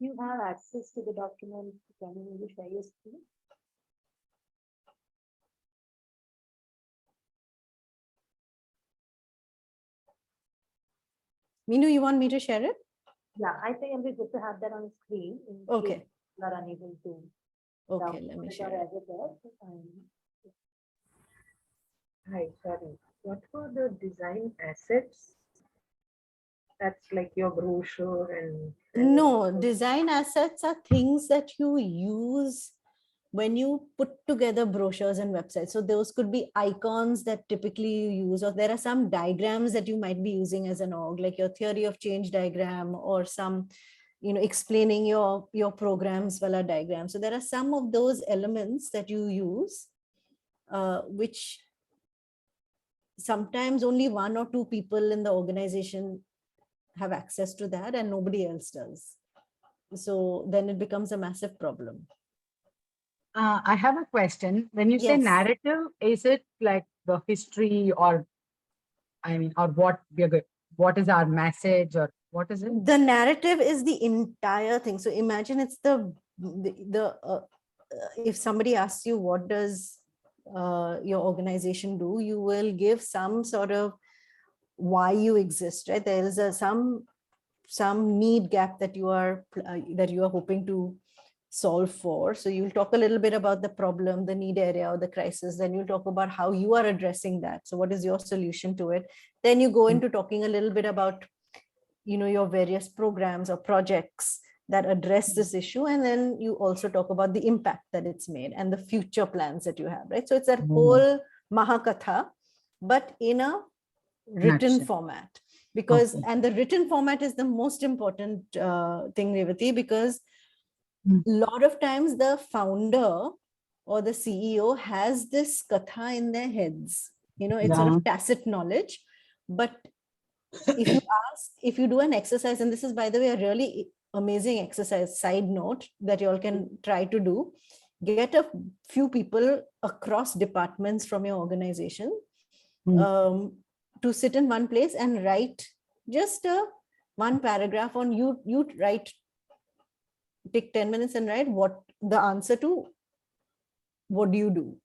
You have access to the document. Can you maybe share your screen? Minu, you want me to share it? Yeah, I think it'll be good to have that on screen in Okay. case you are unable to. Okay, let me share it. Hi, sorry. What were the design assets? That's like your brochure and No, design assets are things that you use when you put together brochures and websites. So those could be icons that typically you use, or there are some diagrams that you might be using as an org, like your theory of change diagram, or some, explaining your programs via diagram. So there are some of those elements that you use, which sometimes only one or two people in the organization have access to that and nobody else does. So then it becomes a massive problem. I have a question. When you say Yes. narrative, is it like the history, or or what is our message, or what is it? The narrative is the entire thing. So imagine it's if somebody asks you, what does your organization do, you will give some sort of why you exist, right? There is some need gap that you are hoping to solve for. So you'll talk a little bit about the problem, the need area, or the crisis. Then you'll talk about how you are addressing that. So what is your solution to it? Then you go into talking a little bit about your various programs or projects that address this issue. And then you also talk about the impact that it's made and the future plans that you have, right? So it's that whole Mahakatha, but in a written Nutshell. format. Because, Okay. and the written format is the most important thing, Revati, because a lot of times the founder or the CEO has this katha in their heads, it's sort of tacit knowledge. But if you do an exercise, and this is, by the way, a really amazing exercise, side note, that you all can try to do, get a few people across departments from your organization to sit in one place and write just one paragraph on you write, take 10 minutes and write what the answer to what do you do,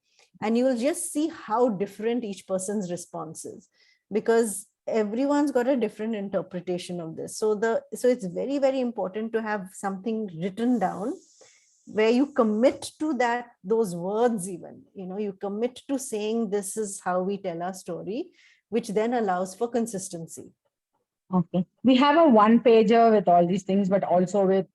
and you will just see how different each person's response is, because everyone's got a different interpretation of this. So it's very, very important to have something written down where you commit to those words. Even you commit to saying this is how we tell our story, which then allows for consistency. Okay. We have a one pager with all these things, but also with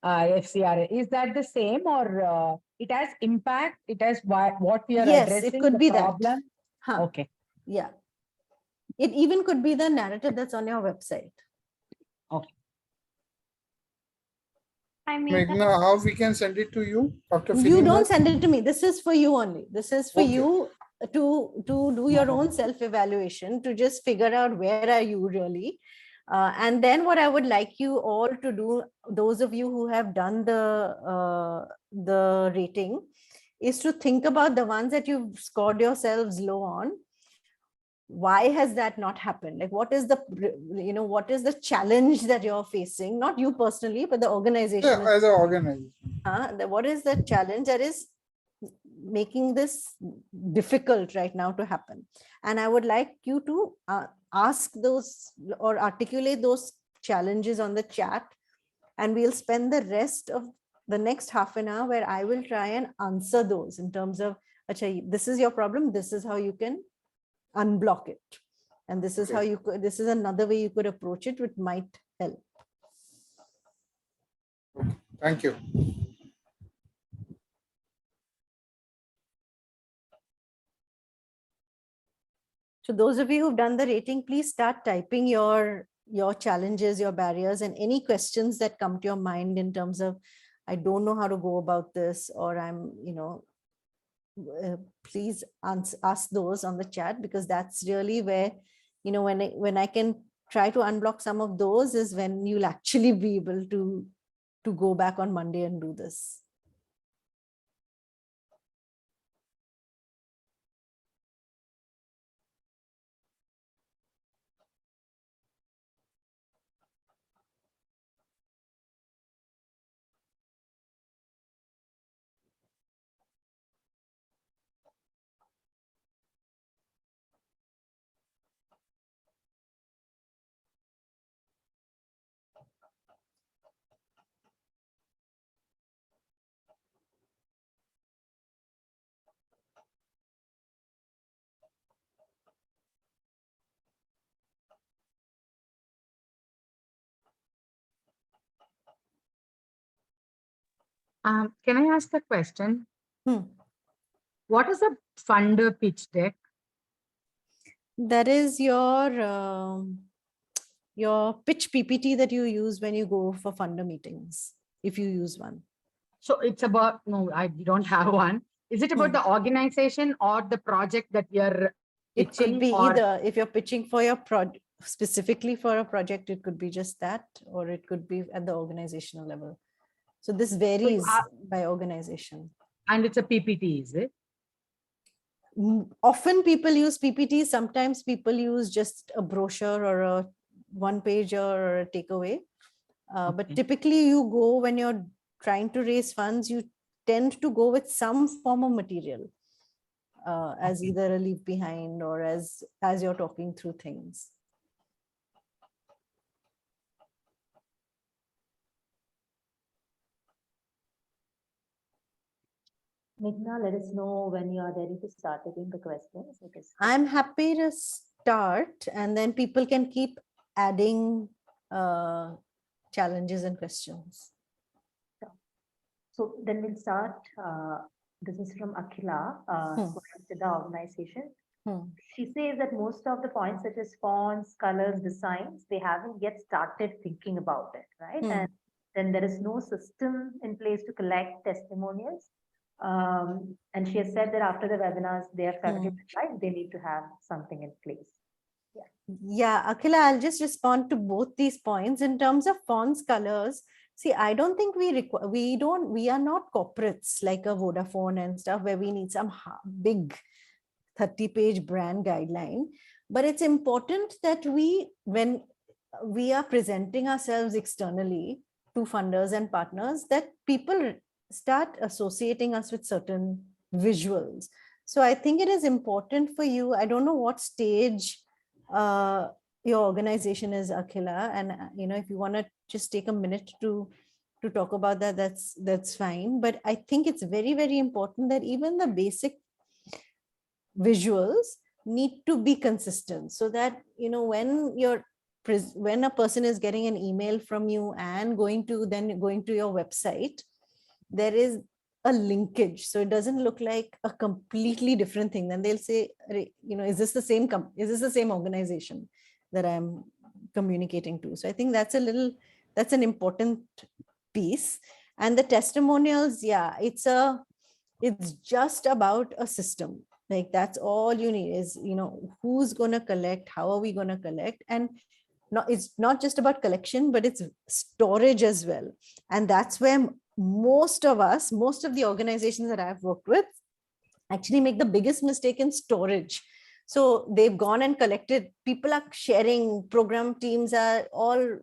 FCRA. Is that the same, or it has impact? It has what we are Yes, addressing, it could the be problem? that. Huh. Okay. Yeah. It even could be the narrative that's on your website. Okay. Meghna, how we can send it to you after You filling don't up? send it to me. This is for you only. This is for Okay. you to do your own self-evaluation, to just figure out where are you really. And then what I would like you all to do, those of you who have done the rating, is to think about the ones that you've scored yourselves low on. Why has that not happened? Like, what is the challenge that you're facing? Not you personally, but the organization. Yeah, as an organization. What is the challenge that is making this difficult right now to happen? And I would like you to ask those or articulate those challenges on the chat, and we'll spend the rest of the next half an hour where I will try and answer those in terms of, this is your problem, this is how you can unblock it, and this is how you could, this is another way you could approach it, which might help. Thank you. So those of you who've done the rating, please start typing your challenges, your barriers, and any questions that come to your mind in terms of, I don't know how to go about this, or I'm, please ask those on the chat, because that's really where, when I can try to unblock some of those is when you'll actually be able to go back on Monday and do this. Can I ask a question? Hmm. What is a funder pitch deck? That is your pitch PPT that you use when you go for funder meetings, if you use one. So it's about, no, I don't have one. Is it about Hmm. the organization or the project that you're It could pitching? be or either. If you're pitching for your project, specifically for a project, it could be just that, or it could be at the organizational level. So this varies by organization. And it's a PPT, is it? Often people use PPT. Sometimes people use just a brochure or a one pager or a takeaway. But Okay. typically you go, when you're trying to raise funds, you tend to go with some form of material as Okay. either a leave behind or as you're talking through things. Meghna, let us know when you are ready to start taking the questions. I'm happy to start, and then people can keep adding challenges and questions. So then we'll start. This is from Akhila, who is with the organization. She says that most of the points such as fonts, colors, designs, they haven't yet started thinking about it, right? And then there is no system in place to collect testimonials. And she has said that after the webinars, they are started to decide they need to have something in place. Yeah, Akhila, I'll just respond to both these points in terms of fonts, colors. See, I don't think we are not corporates like a Vodafone and stuff where we need some big 30-page brand guideline. But it's important that when we are presenting ourselves externally to funders and partners, that people start associating us with certain visuals. So I think it is important for you. I don't know what stage your organization is, Akhila, and if you want to just take a minute to talk about that, that's fine. But I think it's very, very important that even the basic visuals need to be consistent, so that when a person is getting an email from you and going to your website, there is a linkage, so it doesn't look like a completely different thing. Then they'll say, is this the same organization that I'm communicating to? So I think that's an important piece. And the testimonials, yeah, it's just about a system. Like, that's all you need is, who's going to collect, how are we going to collect? And it's not just about collection, but it's storage as well. And that's where most of the organizations that I've worked with actually make the biggest mistake in storage. So they've gone and collected, people are sharing, program teams are all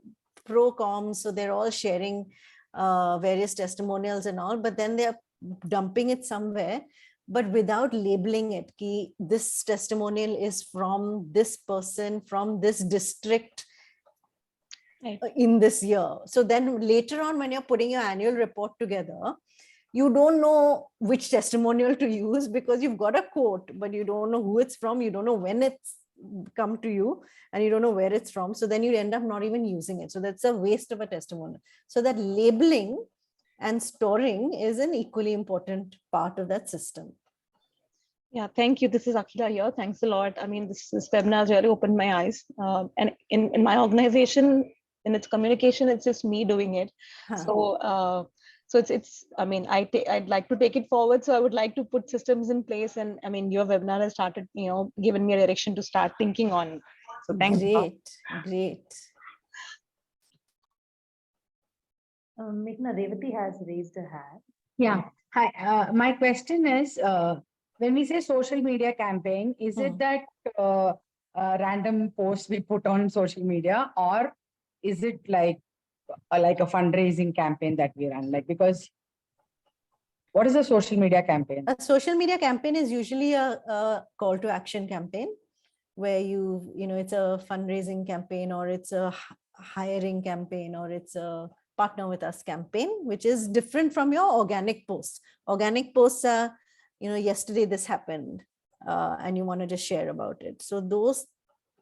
pro comms, so they're all sharing various testimonials and all, but then they're dumping it somewhere, but without labeling it. This testimonial is from this person from this district in this year. So then later on, when you're putting your annual report together, you don't know which testimonial to use, because you've got a quote, but you don't know who it's from, you don't know when it's come to you, and you don't know where it's from. So then you end up not even using it. So that's a waste of a testimonial. So that labeling and storing is an equally important part of that system. Yeah, thank you. This is Akhila here. Thanks a lot. I mean, this webinar has really opened my eyes. And in my organization, in its communication, it's just me doing it. So it's. I mean, I'd like to take it forward. So I would like to put systems in place. And I mean, your webinar has started, given me a direction to start thinking on. So thanks. Great. Meghna, Revati has raised her hand. Yeah. Hi. My question is, when we say social media campaign, is it that random posts we put on social media, or is it like a fundraising campaign that we run? Like, because what is a social media campaign? A social media campaign is usually a call to action campaign, where it's a fundraising campaign, or it's a hiring campaign, or it's a partner with us campaign, which is different from your organic posts. Organic posts are, yesterday this happened, and you want to just share about it. So those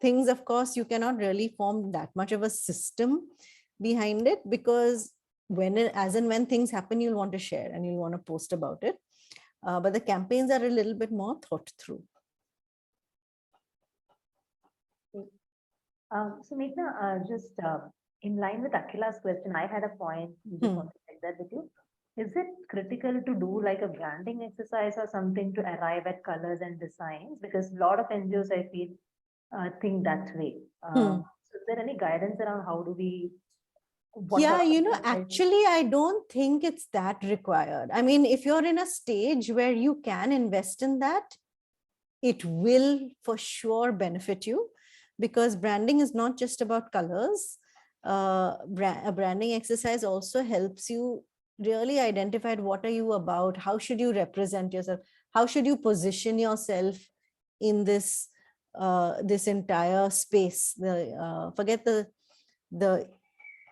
things, of course, you cannot really form that much of a system behind it, because as and when things happen, you'll want to share and you'll want to post about it. But the campaigns are a little bit more thought through. So Meghna, just in line with Akhila's question, I had a point, just want to check that with you. Is it critical to do like a branding exercise or something to arrive at colors and designs? Because a lot of NGOs, I feel, think that way. So is there any guidance around how do we? Yeah, actually, I don't think it's that required. I mean, if you're in a stage where you can invest in that, it will for sure benefit you, because branding is not just about colors. A branding exercise also helps you really identify what are you about, how should you represent yourself, how should you position yourself in this this entire space. Forget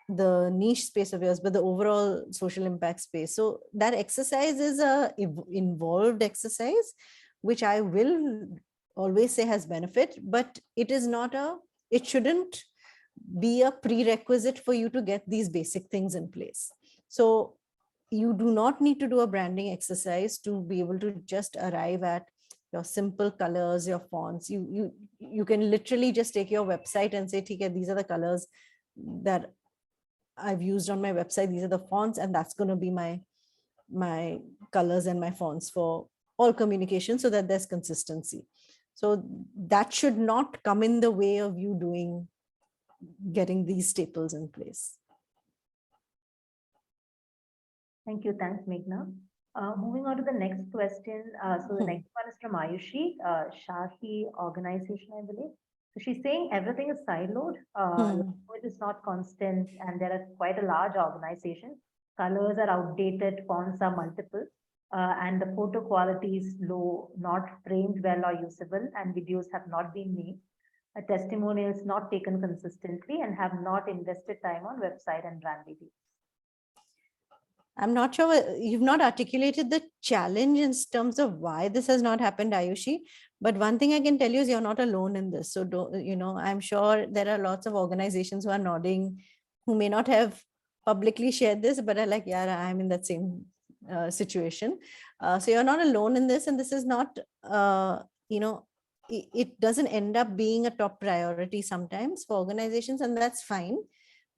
the niche space of yours, but the overall social impact space. So that exercise is a involved exercise, which I will always say has benefit, but it shouldn't be a prerequisite for you to get these basic things in place. So you do not need to do a branding exercise to be able to just arrive at your simple colors, your fonts. You can literally just take your website and say, okay, these are the colors that I've used on my website, these are the fonts, and that's going to be my colors and my fonts for all communication, so that there's consistency. So that should not come in the way of you getting these staples in place. Thank you. Thanks, Meghna. Moving on to the next question. So the next one is from Ayushi, Shahi organization, I believe. So she's saying everything is siloed. It is not constant, and there are quite a large organization. Colors are outdated, fonts are multiple, and the photo quality is low, not framed well or usable, and videos have not been made. Testimonials not taken consistently, and have not invested time on website and brand videos. I'm not sure, you've not articulated the challenge in terms of why this has not happened, Ayushi. But one thing I can tell you is you're not alone in this. So, I'm sure there are lots of organizations who are nodding, who may not have publicly shared this, but are like, yeah, I'm in that same situation. So you're not alone in this. And this is not, it doesn't end up being a top priority sometimes for organizations, and that's fine.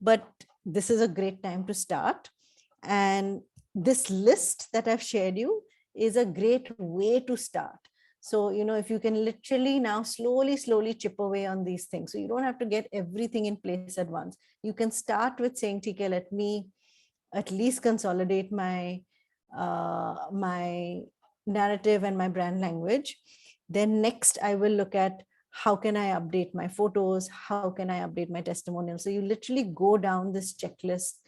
But this is a great time to start. And this list that I've shared you is a great way to start. So, if you can literally now slowly chip away on these things, so you don't have to get everything in place at once. You can start with saying, okay, let me at least consolidate my narrative and my brand language. Then next, I will look at how can I update my photos? How can I update my testimonials? So you literally go down this checklist.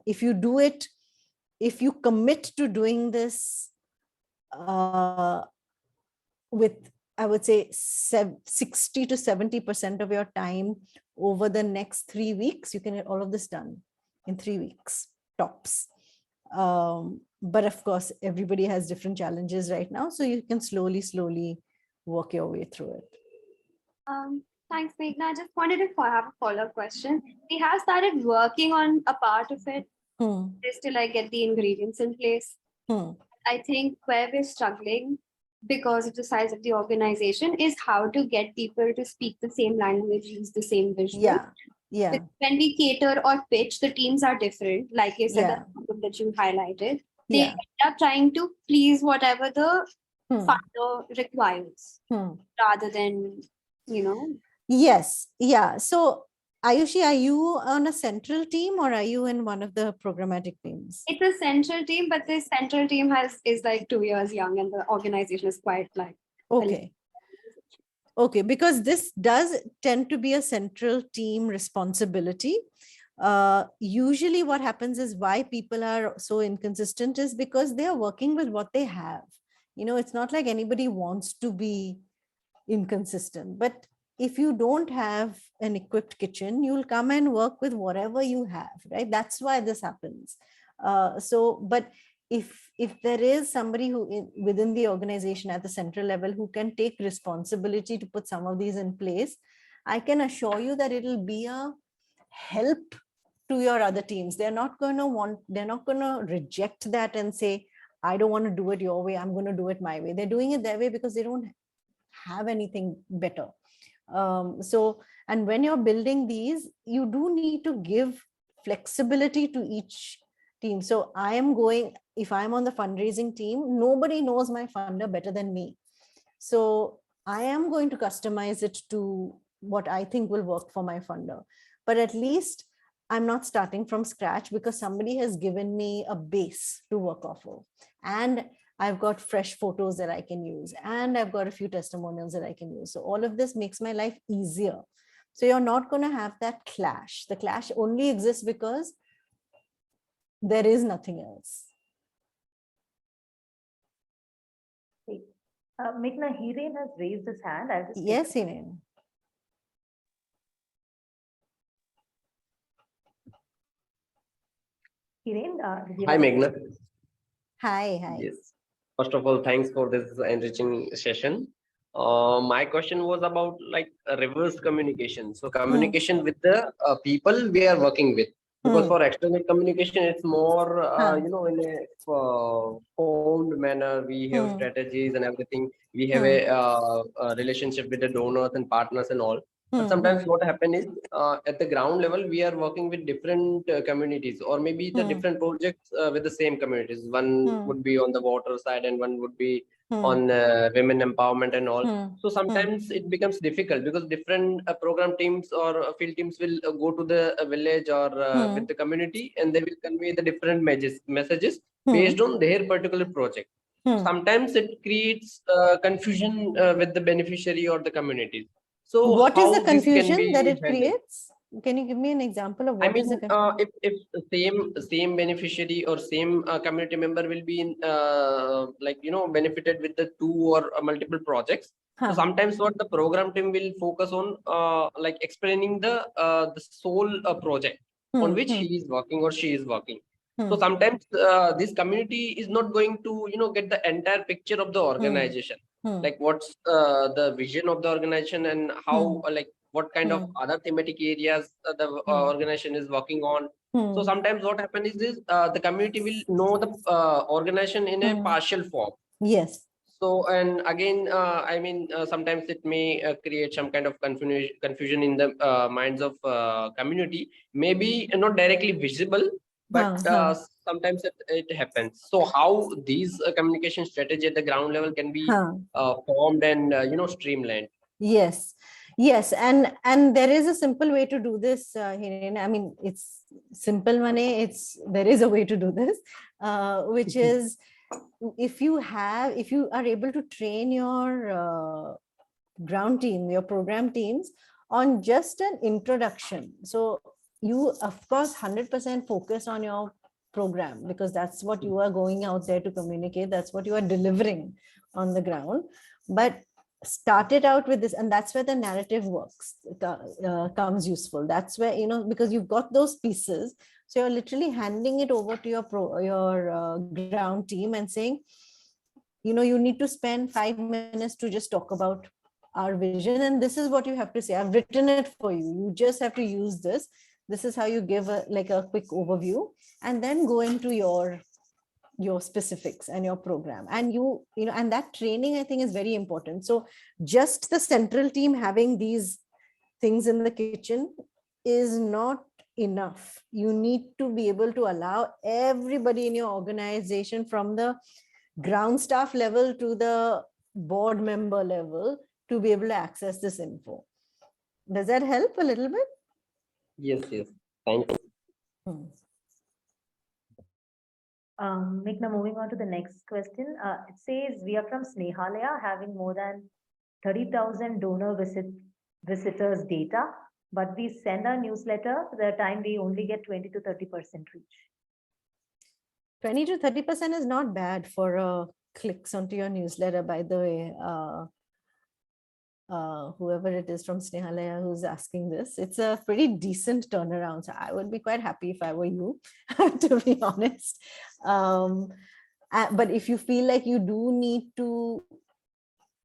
If you do it, if you commit to doing this with, I would say, 60 to 70% of your time over the next 3 weeks, you can get all of this done in 3 weeks, tops. But of course, everybody has different challenges right now. So you can slowly work your way through it. Thanks, Meghna. I just wanted to have a follow-up question. We have started working on a part of it just to get the ingredients in place. I think where we're struggling because of the size of the organization is how to get people to speak the same language, use the same visual. Yeah. When we cater or pitch, the teams are different. Like you said, that you highlighted. They end up trying to please whatever the funder requires rather than, Yes. Yeah. So Ayushi, are you on a central team or are you in one of the programmatic teams? It's a central team, but this central team is 2 years young and the organization is quite Okay, because this does tend to be a central team responsibility. Usually what happens is why people are so inconsistent is because they are working with what they have. It's not like anybody wants to be inconsistent, but if you don't have an equipped kitchen, you'll come and work with whatever you have, right? That's why this happens. But if there is somebody who within the organization at the central level who can take responsibility to put some of these in place, I can assure you that it'll be a help to your other teams. They're not going to reject that and say, I don't want to do it your way, I'm going to do it my way. They're doing it their way because they don't have anything better. And when you're building these, you do need to give flexibility to each team. So if I'm on the fundraising team, nobody knows my funder better than me. So I am going to customize it to what I think will work for my funder. But at least I'm not starting from scratch because somebody has given me a base to work off of. And I've got fresh photos that I can use. And I've got a few testimonials that I can use. So all of this makes my life easier. So you're not going to have that clash. The clash only exists because there is nothing else. Meghna, Hiren has raised his hand. I'll just Yes, Hiren. Hiren, Hi, Meghna. Hi. Yes. First of all, thanks for this enriching session. My question was about like a reverse communication. So communication with the people we are working with. Because for external communication, it's more, in a formed manner. We have strategies and everything. We have a relationship with the donors and partners and all. But sometimes what happens is at the ground level, we are working with different communities or maybe the different projects with the same communities. One would be on the water side and one would be on women empowerment and all. So sometimes it becomes difficult because different program teams or field teams will go to the village or with the community and they will convey the different messages based on their particular project. Sometimes it creates confusion with the beneficiary or the communities. So what is the how this can confusion be that it handled? creates? Can you give me an example of I what is mean, the confusion? if the same beneficiary or same community member will be in benefited with the two or multiple projects. So sometimes what the program team will focus on like explaining the sole project on which he is working or she is working. So sometimes this community is not going to get the entire picture of the organization, like what's the vision of the organization and how what kind of other thematic areas the organization is working on. So sometimes what happens is this, the community will know the organization in a partial form. Yes. So, and again, sometimes it may create some kind of confusion in the minds of community, maybe not directly visible, but sometimes it happens. So how these communication strategy at the ground level can be formed and, streamlined? Yes, and there is a simple way to do this, Hiren. I mean, it's simple money. There is a way to do this, which is if you are able to train your ground team, your program teams on just an introduction. So you, of course, 100% focus on your program because that's what you are going out there to communicate. That's what you are delivering on the ground. But start it out with this, and that's where the narrative works comes useful. That's where, because you've got those pieces, so you're literally handing it over to your ground team and saying, you need to spend 5 minutes to just talk about our vision, and this is what you have to say. I've written it for you. You just have to use this. This is how you give a quick overview, and then go into your specifics and your program. And and that training, I think, is very important. So just the central team having these things in the kitchen is not enough. You need to be able to allow everybody in your organization, from the ground staff level to the board member level, to be able to access this info. Does that help a little bit? Yes. Thank you. Meghna, moving on to the next question. It says we are from Snehalaya, having more than 30,000 donor visitors data, but we send our newsletter. The time we only get 20 to 30% reach. 20 to 30% is not bad for clicks onto your newsletter, by the way. Whoever it is from Snehalaya who's asking this, it's a pretty decent turnaround. So I would be quite happy if I were you, to be honest. But if you feel like you do need to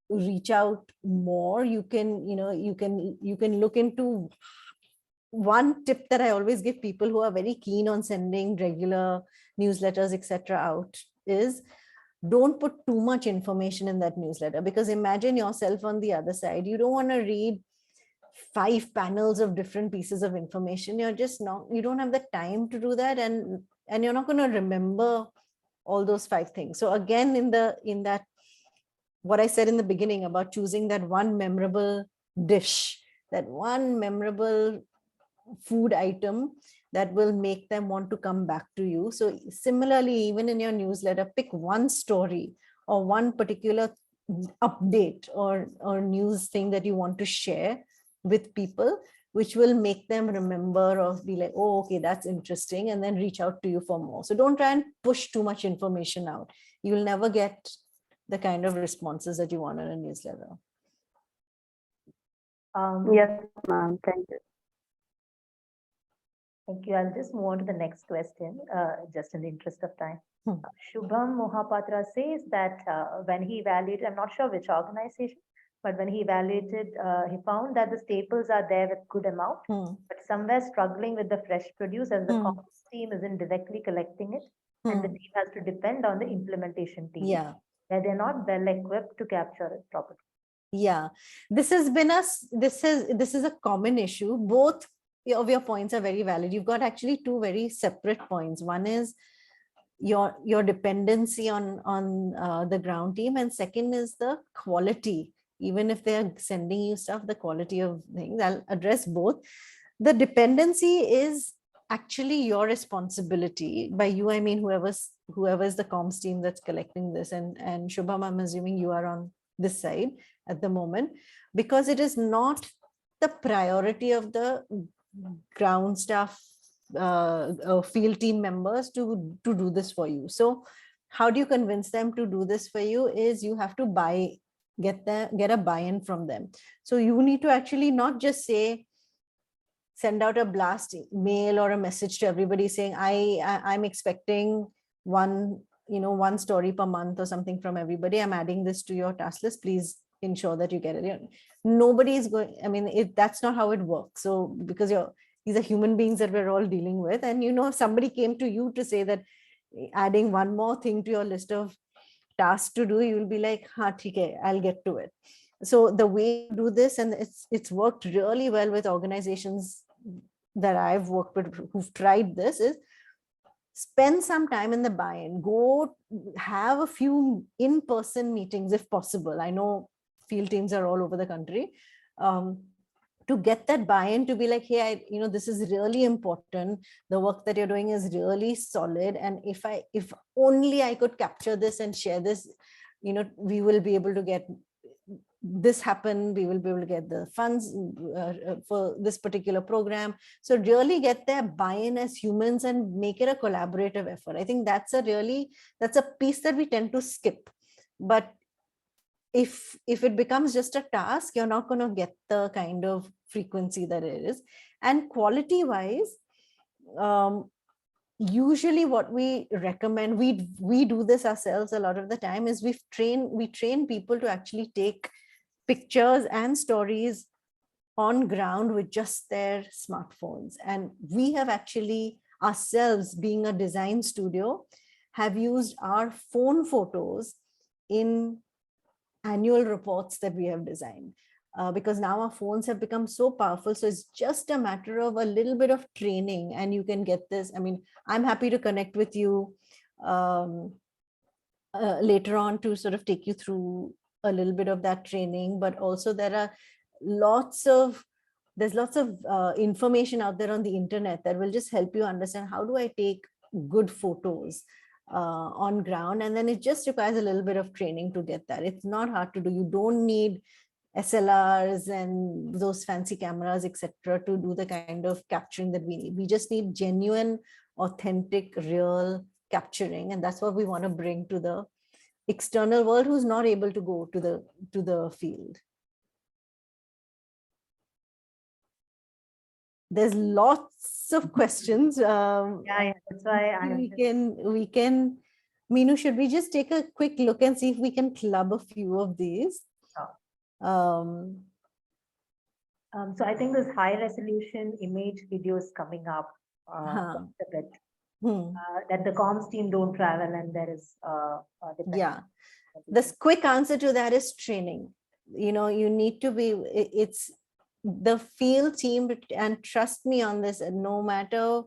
reach out more, you can look into one tip that I always give people who are very keen on sending regular newsletters, etc., out is don't put too much information in that newsletter, because imagine yourself on the other side. You don't want to read 5 panels of different pieces of information. You're just not, you don't have the time to do that, and you're not going to remember all those 5 things. So again, in that, what I said in the beginning about choosing that one memorable dish, that one memorable food item that will make them want to come back to you. So similarly, even in your newsletter, pick one story or one particular update or news thing that you want to share with people, which will make them remember or be like, oh, okay, that's interesting, and then reach out to you for more. So don't try and push too much information out. You will never get the kind of responses that you want in a newsletter. Yes, ma'am. Thank you. Thank you. I'll just move on to the next question, just in the interest of time. Shubham Mohapatra says that when he evaluated, I'm not sure which organization, but when he evaluated, he found that the staples are there with good amount, but somewhere struggling with the fresh produce as the comms team isn't directly collecting it, and the team has to depend on the implementation team. Yeah. Where they're not well equipped to capture it properly. Yeah, this has been this is a common issue. Both of your points are very valid. You've got actually 2 very separate points. One is your dependency on the ground team, and second is the quality. Even if they're sending you stuff, the quality of things. I'll address both. The dependency is actually your responsibility. By you, I mean whoever's the comms team that's collecting this, and Shubham, I'm assuming you are on this side at the moment, because it is not the priority of the ground staff field team members to do this for you. So how do you convince them to do this for you? Is you have to get a buy-in from them. So you need to actually not just send out a blast mail or a message to everybody saying I'm expecting one story per month or something from everybody. I'm adding this to your task list. Please ensure that you get it. Nobody is going, I mean, that's not how it works. So because these are human beings that we're all dealing with. And if somebody came to you to say that adding one more thing to your list of tasks to do, you will be like, okay, I'll get to it. So the way to do this, and it's worked really well with organizations that I've worked with who've tried this, is spend some time in the buy-in. Go have a few in-person meetings if possible. I know field teams are all over the country. To get that buy-in, to be like, hey, this is really important. The work that you're doing is really solid. And if only I could capture this and share this, we will be able to get this happen. We will be able to get the funds for this particular program. So really get their buy-in as humans and make it a collaborative effort. I think that's a piece that we tend to skip. But if it becomes just a task, you're not going to get the kind of frequency that it is. And quality wise, usually what we recommend, we do this ourselves a lot of the time, is we train people to actually take pictures and stories on ground with just their smartphones. And we have actually ourselves, being a design studio, have used our phone photos in annual reports that we have designed, because now our phones have become so powerful. So it's just a matter of a little bit of training and you can get this. I mean, I'm happy to connect with you later on to sort of take you through a little bit of that training. But also there's lots of information out there on the internet that will just help you understand, how do I take good photos on ground? And then it just requires a little bit of training to get that. It's not hard to do. You don't need SLRs and those fancy cameras, etc., to do the kind of capturing that we need. We just need genuine, authentic, real capturing. And that's what we want to bring to the external world who's not able to go to the field. There's lots of questions. Yeah, that's why we can, Meenu, should we just take a quick look and see if we can club a few of these? So I think this high resolution image videos coming up Huh. quite a bit. Hmm. That the comms team don't travel and there is Yeah. The quick answer to that is training. You need to be, it's the field team, and trust me on this, and no matter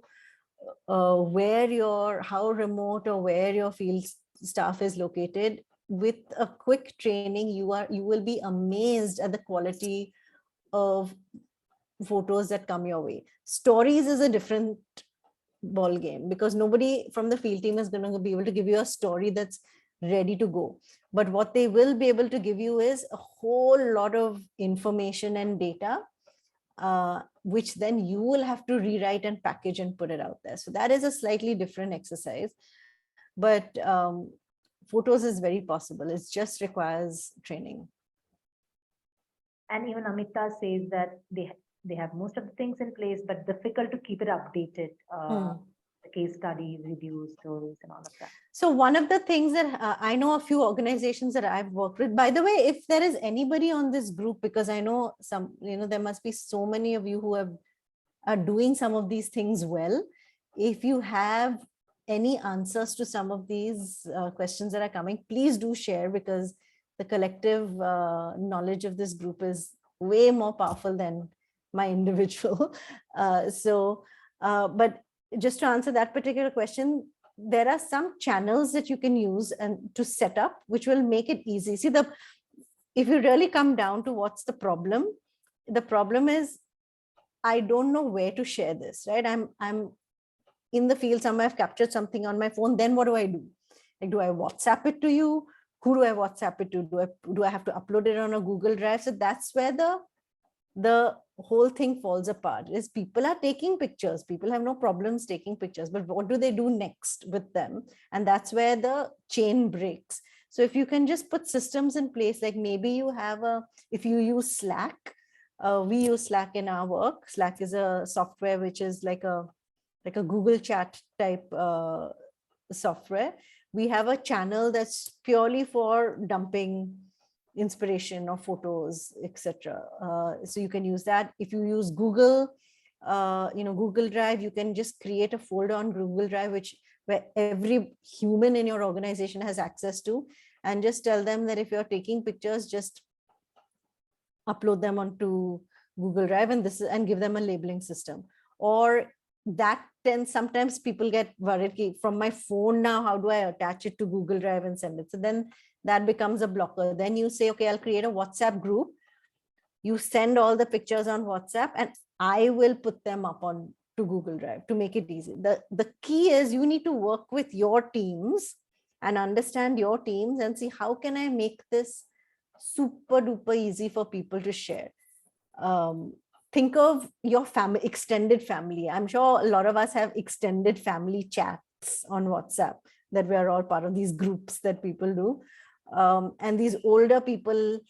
how remote or where your field staff is located, with a quick training, you will be amazed at the quality of photos that come your way. Stories is a different ball game, because nobody from the field team is going to be able to give you a story that's ready to go. But what they will be able to give you is a whole lot of information and data, which then you will have to rewrite and package and put it out there. So that is a slightly different exercise. But photos is very possible. It just requires training. And even Amita says that they have most of the things in place, but difficult to keep it updated. The case studies, reviews, stories, and all of that. So one of the things that I know a few organizations that I've worked with, by the way, if there is anybody on this group, because I know there must be so many of you who are doing some of these things well. If you have any answers to some of these questions that are coming, please do share, because the collective knowledge of this group is way more powerful than my individual. But just to answer that particular question, there are some channels that you can use and to set up, which will make it easy. See, if you really come down to what's the problem is, I don't know where to share this, right? I'm in the field somewhere, I've captured something on my phone. Then what do I do? Like, do I WhatsApp it to you? Who do I WhatsApp it to? Do I have to upload it on a Google Drive? So that's where the whole thing falls apart, is people are taking pictures. People have no problems taking pictures, but what do they do next with them? And that's where the chain breaks. So if you can just put systems in place, like maybe you have if you use Slack, we use Slack in our work. Slack is a software which is like a Google Chat type software. We have a channel that's purely for dumping inspiration or photos, etc. So you can use that. If you use Google, Google Drive, you can just create a folder on Google Drive, where every human in your organization has access to, and just tell them that if you're taking pictures, just upload them onto Google Drive, and give them a labeling system. Or that then sometimes people get worried, from my phone now, how do I attach it to Google Drive and send it? So then that becomes a blocker. Then you say, okay, I'll create a WhatsApp group. You send all the pictures on WhatsApp, and I will put them up on to Google Drive to make it easy. The key is you need to work with your teams and understand your teams and see, how can I make this super duper easy for people to share? Think of your family, extended family. I'm sure a lot of us have extended family chats on WhatsApp, that we are all part of these groups that people do. And these older people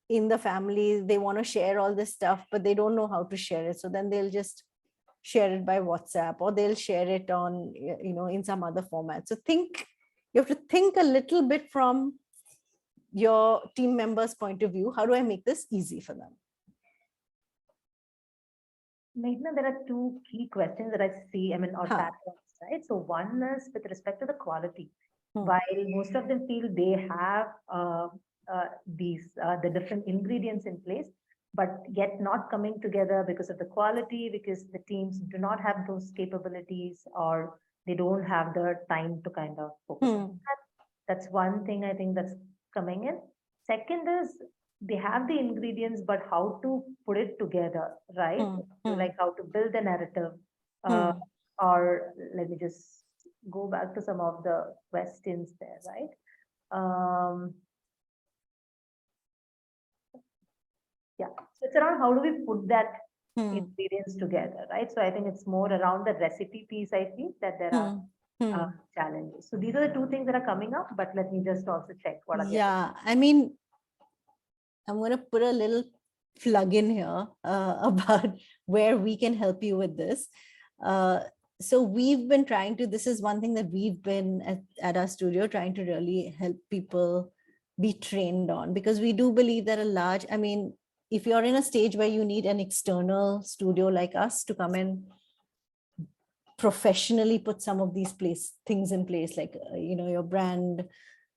in the family, they want to share all this stuff, but they don't know how to share it. So then they'll just share it by WhatsApp, or they'll share it on, in some other format. So you have to think a little bit from your team members' point of view. How do I make this easy for them? Meghna, there are two key questions that I see, or patterns, right? So one is with respect to the quality. While most of them feel they have the different ingredients in place, but yet not coming together because of the quality, because the teams do not have those capabilities, or they don't have the time to kind of focus on that. That's one thing I think that's coming in. Second is, they have the ingredients, but how to put it together, right? Like how to build the narrative. Or let me just go back to some of the questions there, right? Yeah, so it's around how do we put that ingredients together, right? So I think it's more around the recipe piece. I think that there are challenges. So these are the two things that are coming up, but let me just also check what are the other. I'm going to put a little plug in here about where we can help you with this. So we've been trying to, this is one thing that we've been at our studio trying to really help people be trained on, because we do believe that if you're in a stage where you need an external studio like us to come and professionally put some of these things in place, like your brand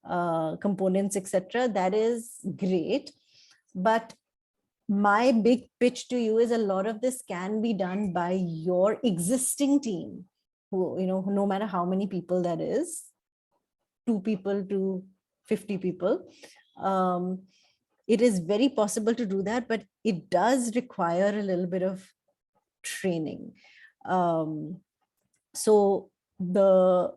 components, etc., that is great. But my big pitch to you is a lot of this can be done by your existing team, who, no matter how many people that is, 2 people to 50 people. It is very possible to do that, but it does require a little bit of training. So the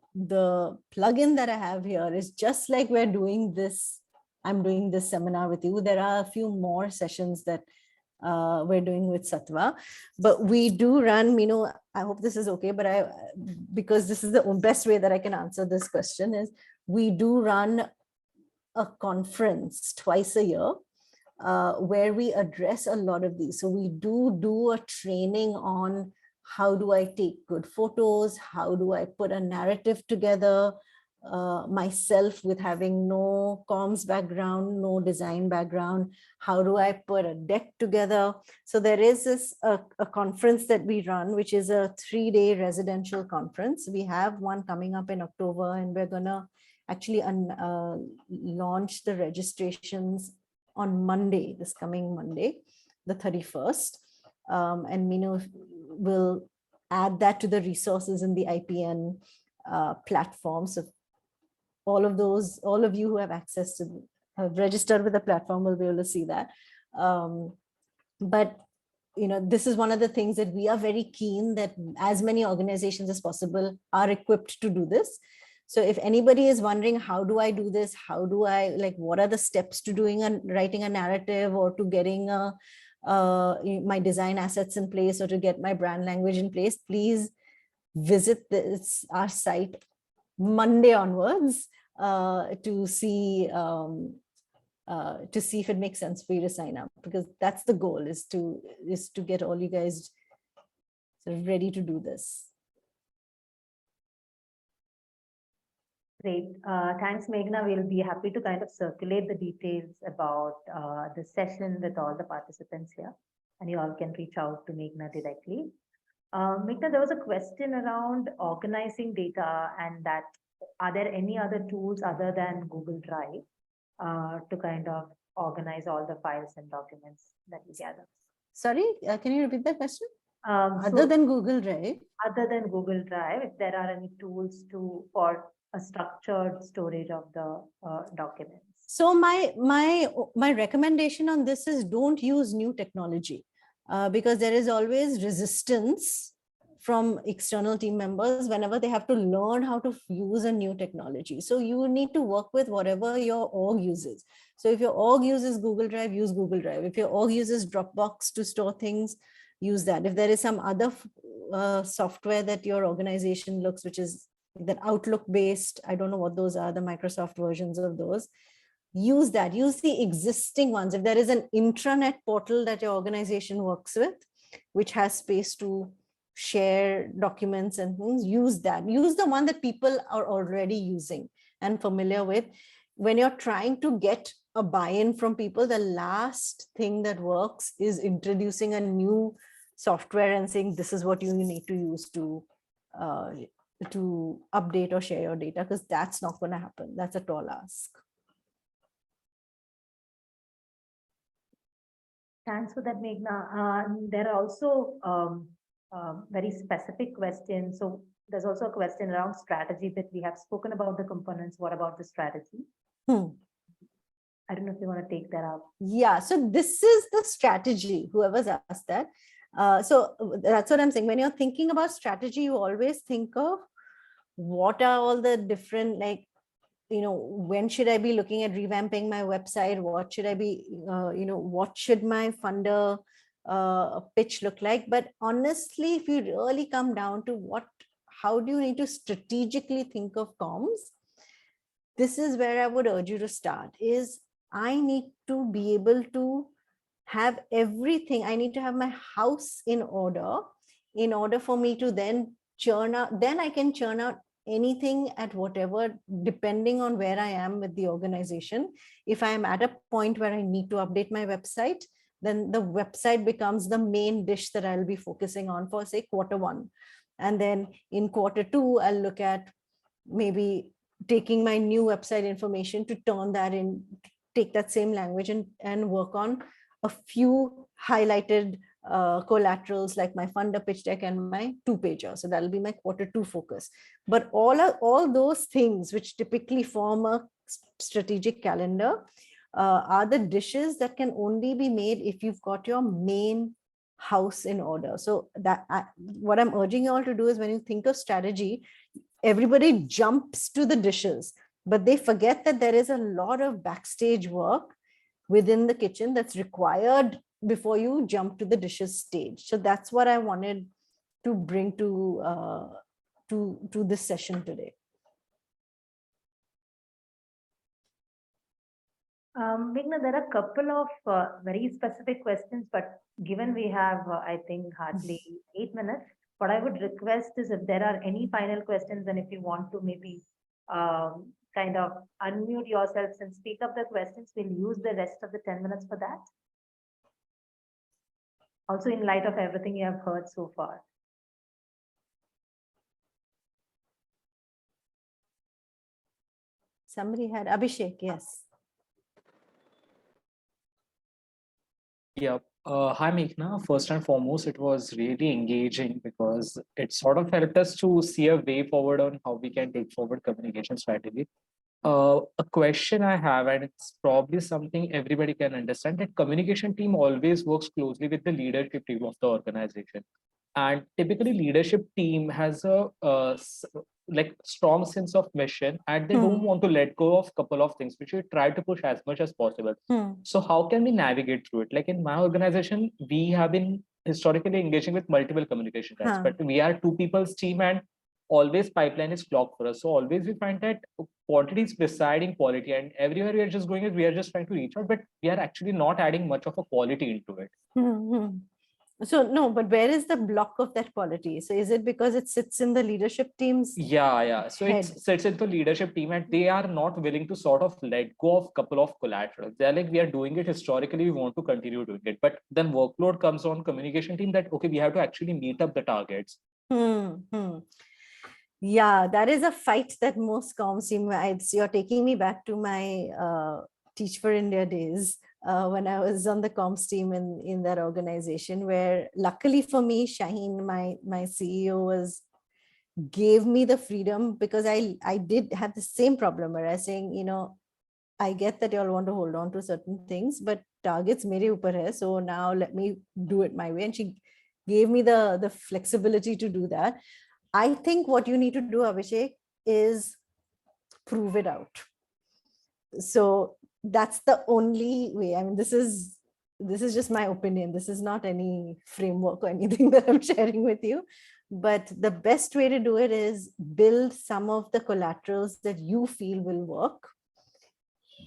plugin that I have here is just like we're doing this. I'm doing this seminar with you. There are a few more sessions that we're doing with Sattva, but we do run, I hope this is okay, but because this is the best way that I can answer this question, is we do run a conference twice a year where we address a lot of these. So we do a training on how do I take good photos, how do I put a narrative together, myself with having no comms background, no design background, how do I put a deck together. So there is this a conference that we run, which is a 3-day residential conference. We have one coming up in October, and we're gonna actually launch the registrations on Monday, this coming Monday, the 31st. And will add that to the resources in the IPN platform. So all of you who have access to, have registered with the platform, will be able to see that. But this is one of the things that we are very keen that as many organizations as possible are equipped to do this. So if anybody is wondering, how do I do this? How do I, what are the steps to writing a narrative, or to getting my design assets in place, or to get my brand language in place, please visit our site Monday onwards to see if it makes sense for you to sign up, because that's the goal, is to get all you guys sort of ready to do this. Great. Thanks, Meghna. We'll be happy to kind of circulate the details about the session with all the participants here, and you all can reach out to Meghna directly. Meghna, there was a question around organizing data, and that are there any other tools other than Google Drive to kind of organize all the files and documents that you gather? Sorry, can you repeat that question? Other than Google Drive? Other than Google Drive, if there are any tools for a structured storage of the documents. So my recommendation on this is, don't use new technology, because there is always resistance from external team members whenever they have to learn how to use a new technology. So you need to work with whatever your org uses. So if your org uses Google Drive, use Google Drive. If your org uses Dropbox to store things, use that. If there is some other software that your organization looks, which is that Outlook based, I don't know what those are, the Microsoft versions of those, use that. Use the existing ones. If there is an intranet portal that your organization works with, which has space to share documents and things, use that. Use the one that people are already using and familiar with. When you're trying to get a buy-in from people, the last thing that works is introducing a new software and saying, this is what you need to use to update or share your data, because that's not going to happen. That's a tall ask. Thanks for that, Meghna. There are also very specific questions. So there's also a question around strategy, that we have spoken about the components. What about the strategy? I don't know if you want to take that up. Yeah, so this is the strategy, whoever's asked that. So that's what I'm saying. When you're thinking about strategy, you always think of what are all the different, when should I be looking at revamping my website? What should I be, what should my funder pitch look like? But honestly, if you really come down to how do you need to strategically think of comms? This is where I would urge you to start, is I need to be able to have everything. I need to have my house in order for me to then churn out. Then I can churn out anything at whatever, depending on where I am with the organization. If I am at a point where I need to update my website, then the website becomes the main dish that I'll be focusing on for, say, quarter 1. And then in quarter 2, I'll look at maybe taking my new website information to turn that in, take that same language and work on a few highlighted collaterals like my funder pitch deck and my 2-pager. So that'll be my quarter 2 focus. But all those things which typically form a strategic calendar are the dishes that can only be made if you've got your main house in order. So that what I'm urging you all to do is, when you think of strategy, everybody jumps to the dishes, but they forget that there is a lot of backstage work within the kitchen that's required before you jump to the dishes stage. So that's what I wanted to bring to this session today. Meghna, there are a couple of very specific questions, but given we have, I think, hardly 8 minutes, what I would request is, if there are any final questions, and if you want to maybe kind of unmute yourselves and speak up the questions, we'll use the rest of the 10 minutes for that. Also, in light of everything you have heard so far. Somebody had Abhishek, yes. Yeah. Hi, Meghna. First and foremost, it was really engaging because it sort of helped us to see a way forward on how we can take forward communication strategy. A question I have, and it's probably something everybody can understand, that communication team always works closely with the leadership team of the organization. And typically leadership team has a like strong sense of mission, and they don't want to let go of couple of things which we try to push as much as possible. So how can we navigate through it? Like in my organization, we have been historically engaging with multiple communication guys, but we are 2 people's team, and always pipeline is clogged for us. So always we find that quantity is deciding quality, and everywhere we are just going is we are just trying to reach out, but we are actually not adding much of a quality into it. So no, but where is the block of that quality? So is it because it sits in the leadership teams? Yeah. So head? it sits in the leadership team, and they are not willing to sort of let go of couple of collaterals. They're like, we are doing it historically, we want to continue doing it. But then workload comes on communication team that, okay, we have to actually meet up the targets. Yeah, that is a fight that most comms team, you're taking me back to my Teach for India days. When I was on the comms team in that organization, where luckily for me, Shaheen, my CEO, gave me the freedom, because I did have the same problem where I was saying, I get that you all want to hold on to certain things, but targets mere upar hai, so now let me do it my way. And she gave me the flexibility to do that. I think what you need to do, Abhishek, is prove it out. So that's the only way. I mean, this is just my opinion. This is not any framework or anything that I'm sharing with you. But the best way to do it is build some of the collaterals that you feel will work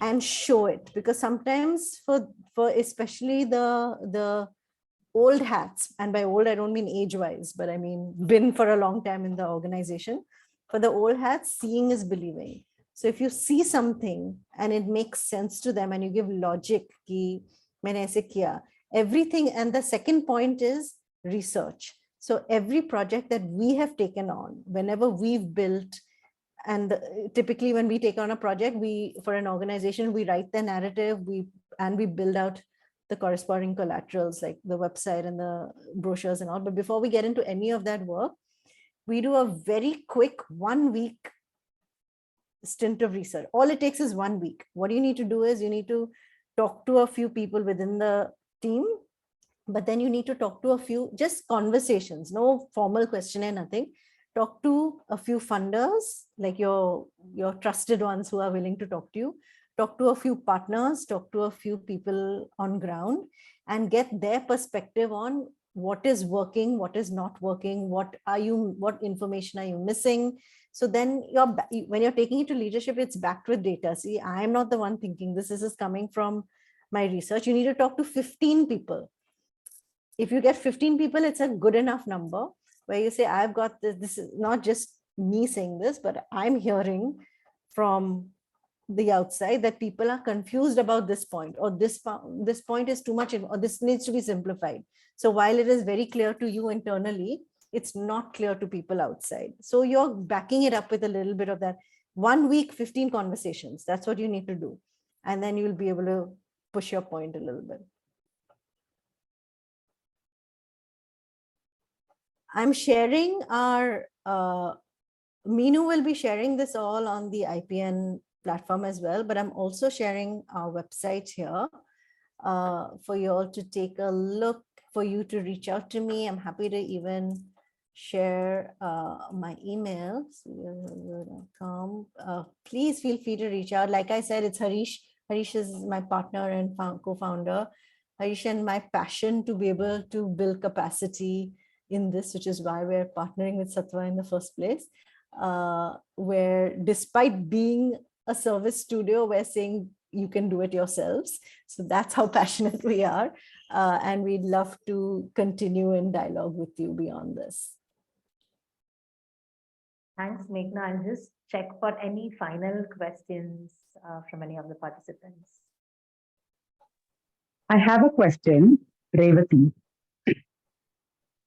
and show it. Because sometimes for especially the old hats, and by old I don't mean age-wise, but I mean been for a long time in the organization, for the old hats, seeing is believing. So if you see something and it makes sense to them and you give logic, ki maine aise kiya, everything. And the second point is research. So every project that we have taken on, whenever we've built, and typically when we take on a project, for an organization, we write the narrative, we build out the corresponding collaterals like the website and the brochures and all. But before we get into any of that work, we do a very quick 1 week stint of research. All it takes is 1 week. What you need to do is you need to talk to a few people within the team, but then you need to talk to a few, just conversations, no formal questionnaire, nothing. Talk to a few funders, like your trusted ones who are willing to talk to you. Talk to a few partners, talk to a few people on ground, and get their perspective on what is working, what is not working, what information are you missing. So then when you're taking it to leadership, it's backed with data. See, I'm not the one thinking this is coming from my research. You need to talk to 15 people. If you get 15 people, it's a good enough number where you say, I've got this. This is not just me saying this, but I'm hearing from the outside that people are confused about this point, or this point is too much, or this needs to be simplified. So while it is very clear to you internally, it's not clear to people outside. So you're backing it up with a little bit of that. 1 week, 15 conversations. That's what you need to do. And then you'll be able to push your point a little bit. I'm sharing our, Meenu will be sharing this all on the IPN platform as well, but I'm also sharing our website here for you all to take a look, for you to reach out to me. I'm happy to even share my email. Please feel free to reach out. Like I said, it's Harish. Harish is my partner and co-founder. Harish and my passion to be able to build capacity in this, which is why we're partnering with Sattva in the first place, where despite being a service studio, we're saying you can do it yourselves. So that's how passionate we are. And we'd love to continue in dialogue with you beyond this. Thanks, Meghna. I'll just check for any final questions from any of the participants. I have a question, Revati.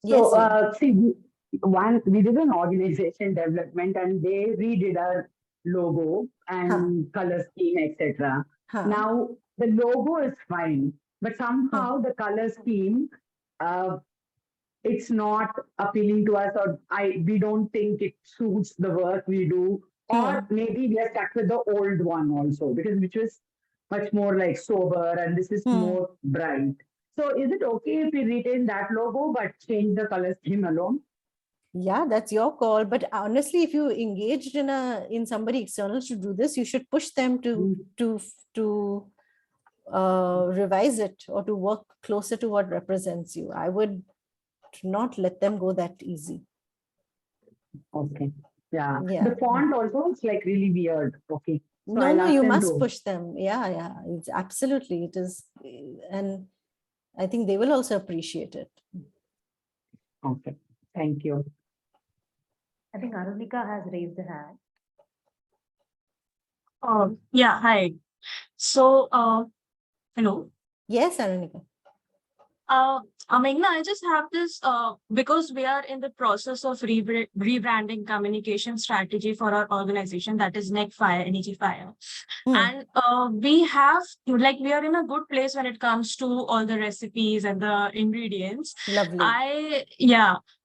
So, Yes, see, we did an organization development and they redid our logo and color scheme, etc. Now, the logo is fine, but somehow the color scheme, it's not appealing to us, or we don't think it suits the work we do, or maybe we are stuck with the old one also, because which was much more like sober and this is more bright. So is it okay if we retain that logo but change the color scheme alone? yeah, that's your call. But honestly, if you engaged in somebody external to do this, you should push them to revise it or to work closer to what represents you. I would not let them go that easy. Okay. Yeah. Yeah. The font also is like really weird. Okay. So No, you must push them. Yeah. It's absolutely, it is. And I think they will also appreciate it. Okay. Thank you. I think Arunika has raised a hand. Yeah, hi. So, hello. Yes, Arunika. Meghna, I just have this because we are in the process of rebranding communication strategy for our organization, that is NEC Fire, Energy Fire. And we are in a good place when it comes to all the recipes and the ingredients. Lovely.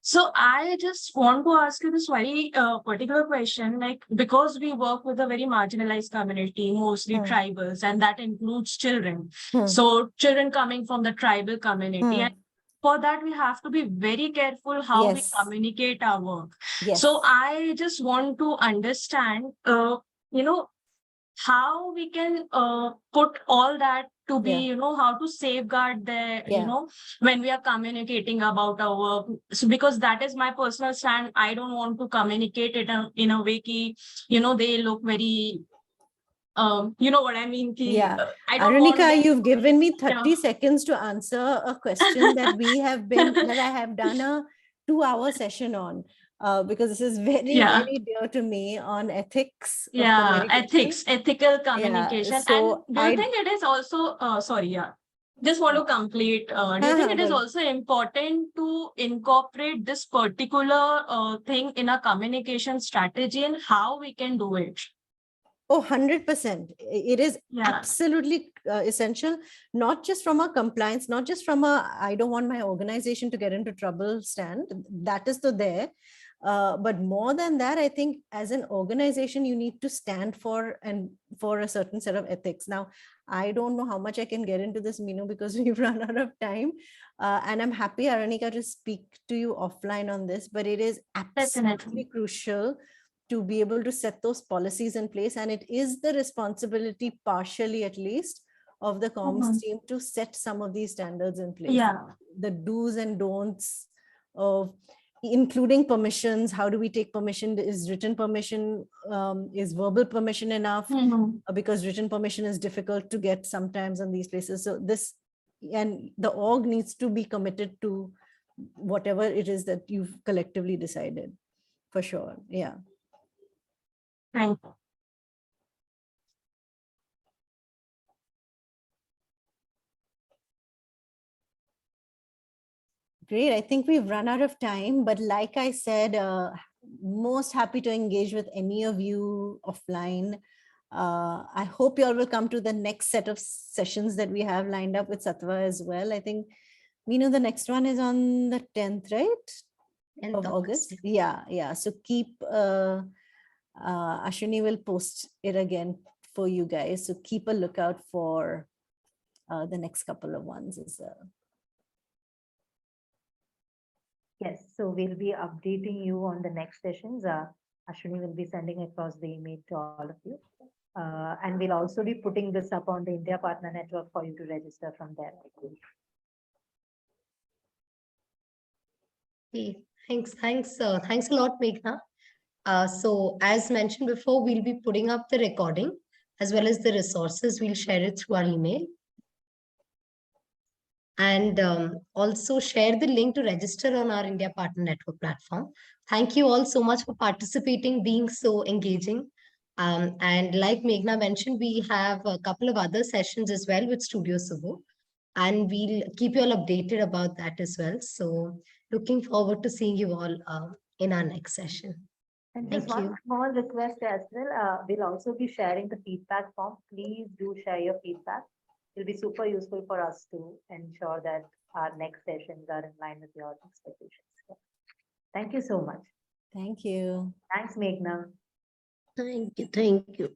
So I just want to ask you this very particular question, like, because we work with a very marginalized community, mostly tribals, and that includes children. So children coming from the tribal community. And for that, we have to be very careful how we communicate our work. So I just want to understand, how we can put all that to be, how to safeguard the, when we are communicating about our work. So because that is my personal stand, I don't want to communicate it in a way ki, they look very, you know what I mean? I don't Arunika, you've given me 30 seconds to answer a question that I have done a 2-hour session on. Because this is very, very dear to me on ethics. Ethical communication. So and do you think it is also, just want to complete. Do you think it is also important to incorporate this particular thing in a communication strategy, and how we can do it? Oh, 100%. It is absolutely essential, not just from a compliance, not just from I don't want my organization to get into trouble stand. That is there. But more than that, I think as an organization, you need to stand for a certain set of ethics. Now, I don't know how much I can get into this, Meenu, because we've run out of time. And I'm happy, Arunika, to speak to you offline on this, but it is absolutely crucial to be able to set those policies in place. And it is the responsibility, partially at least, of the comms team to set some of these standards in place. The do's and don'ts of including permissions. How do we take permission? Is written permission, is verbal permission enough? Because written permission is difficult to get sometimes in these places. So and the org needs to be committed to whatever it is that you've collectively decided, for sure. Yeah. Thank you. Great. I think we've run out of time, but like I said, most happy to engage with any of you offline. I hope you all will come to the next set of sessions that we have lined up with Sattva as well. I think, the next one is on the 10th, right? 10th Of August. Yeah. So keep, Ashwini will post it again for you guys. So keep a lookout for the next couple of ones as well. Yes, so we'll be updating you on the next sessions. Ashwini will be sending across the email to all of you. And we'll also be putting this up on the India Partner Network for you to register from there. Okay, thanks a lot, Meghna. So as mentioned before, we'll be putting up the recording as well as the resources. We'll share it through our email. And also share the link to register on our India Partner Network platform. Thank you all so much for participating, being so engaging. And like Meghna mentioned, we have a couple of other sessions as well with Studio Subu. And we'll keep you all updated about that as well. So looking forward to seeing you all in our next session. And Thank just one you. small request as well, we'll also be sharing the feedback form. Please do share your feedback. It'll be super useful for us to ensure that our next sessions are in line with your expectations. Thank you so much. Thank you. Thanks, Meghna. Thank you.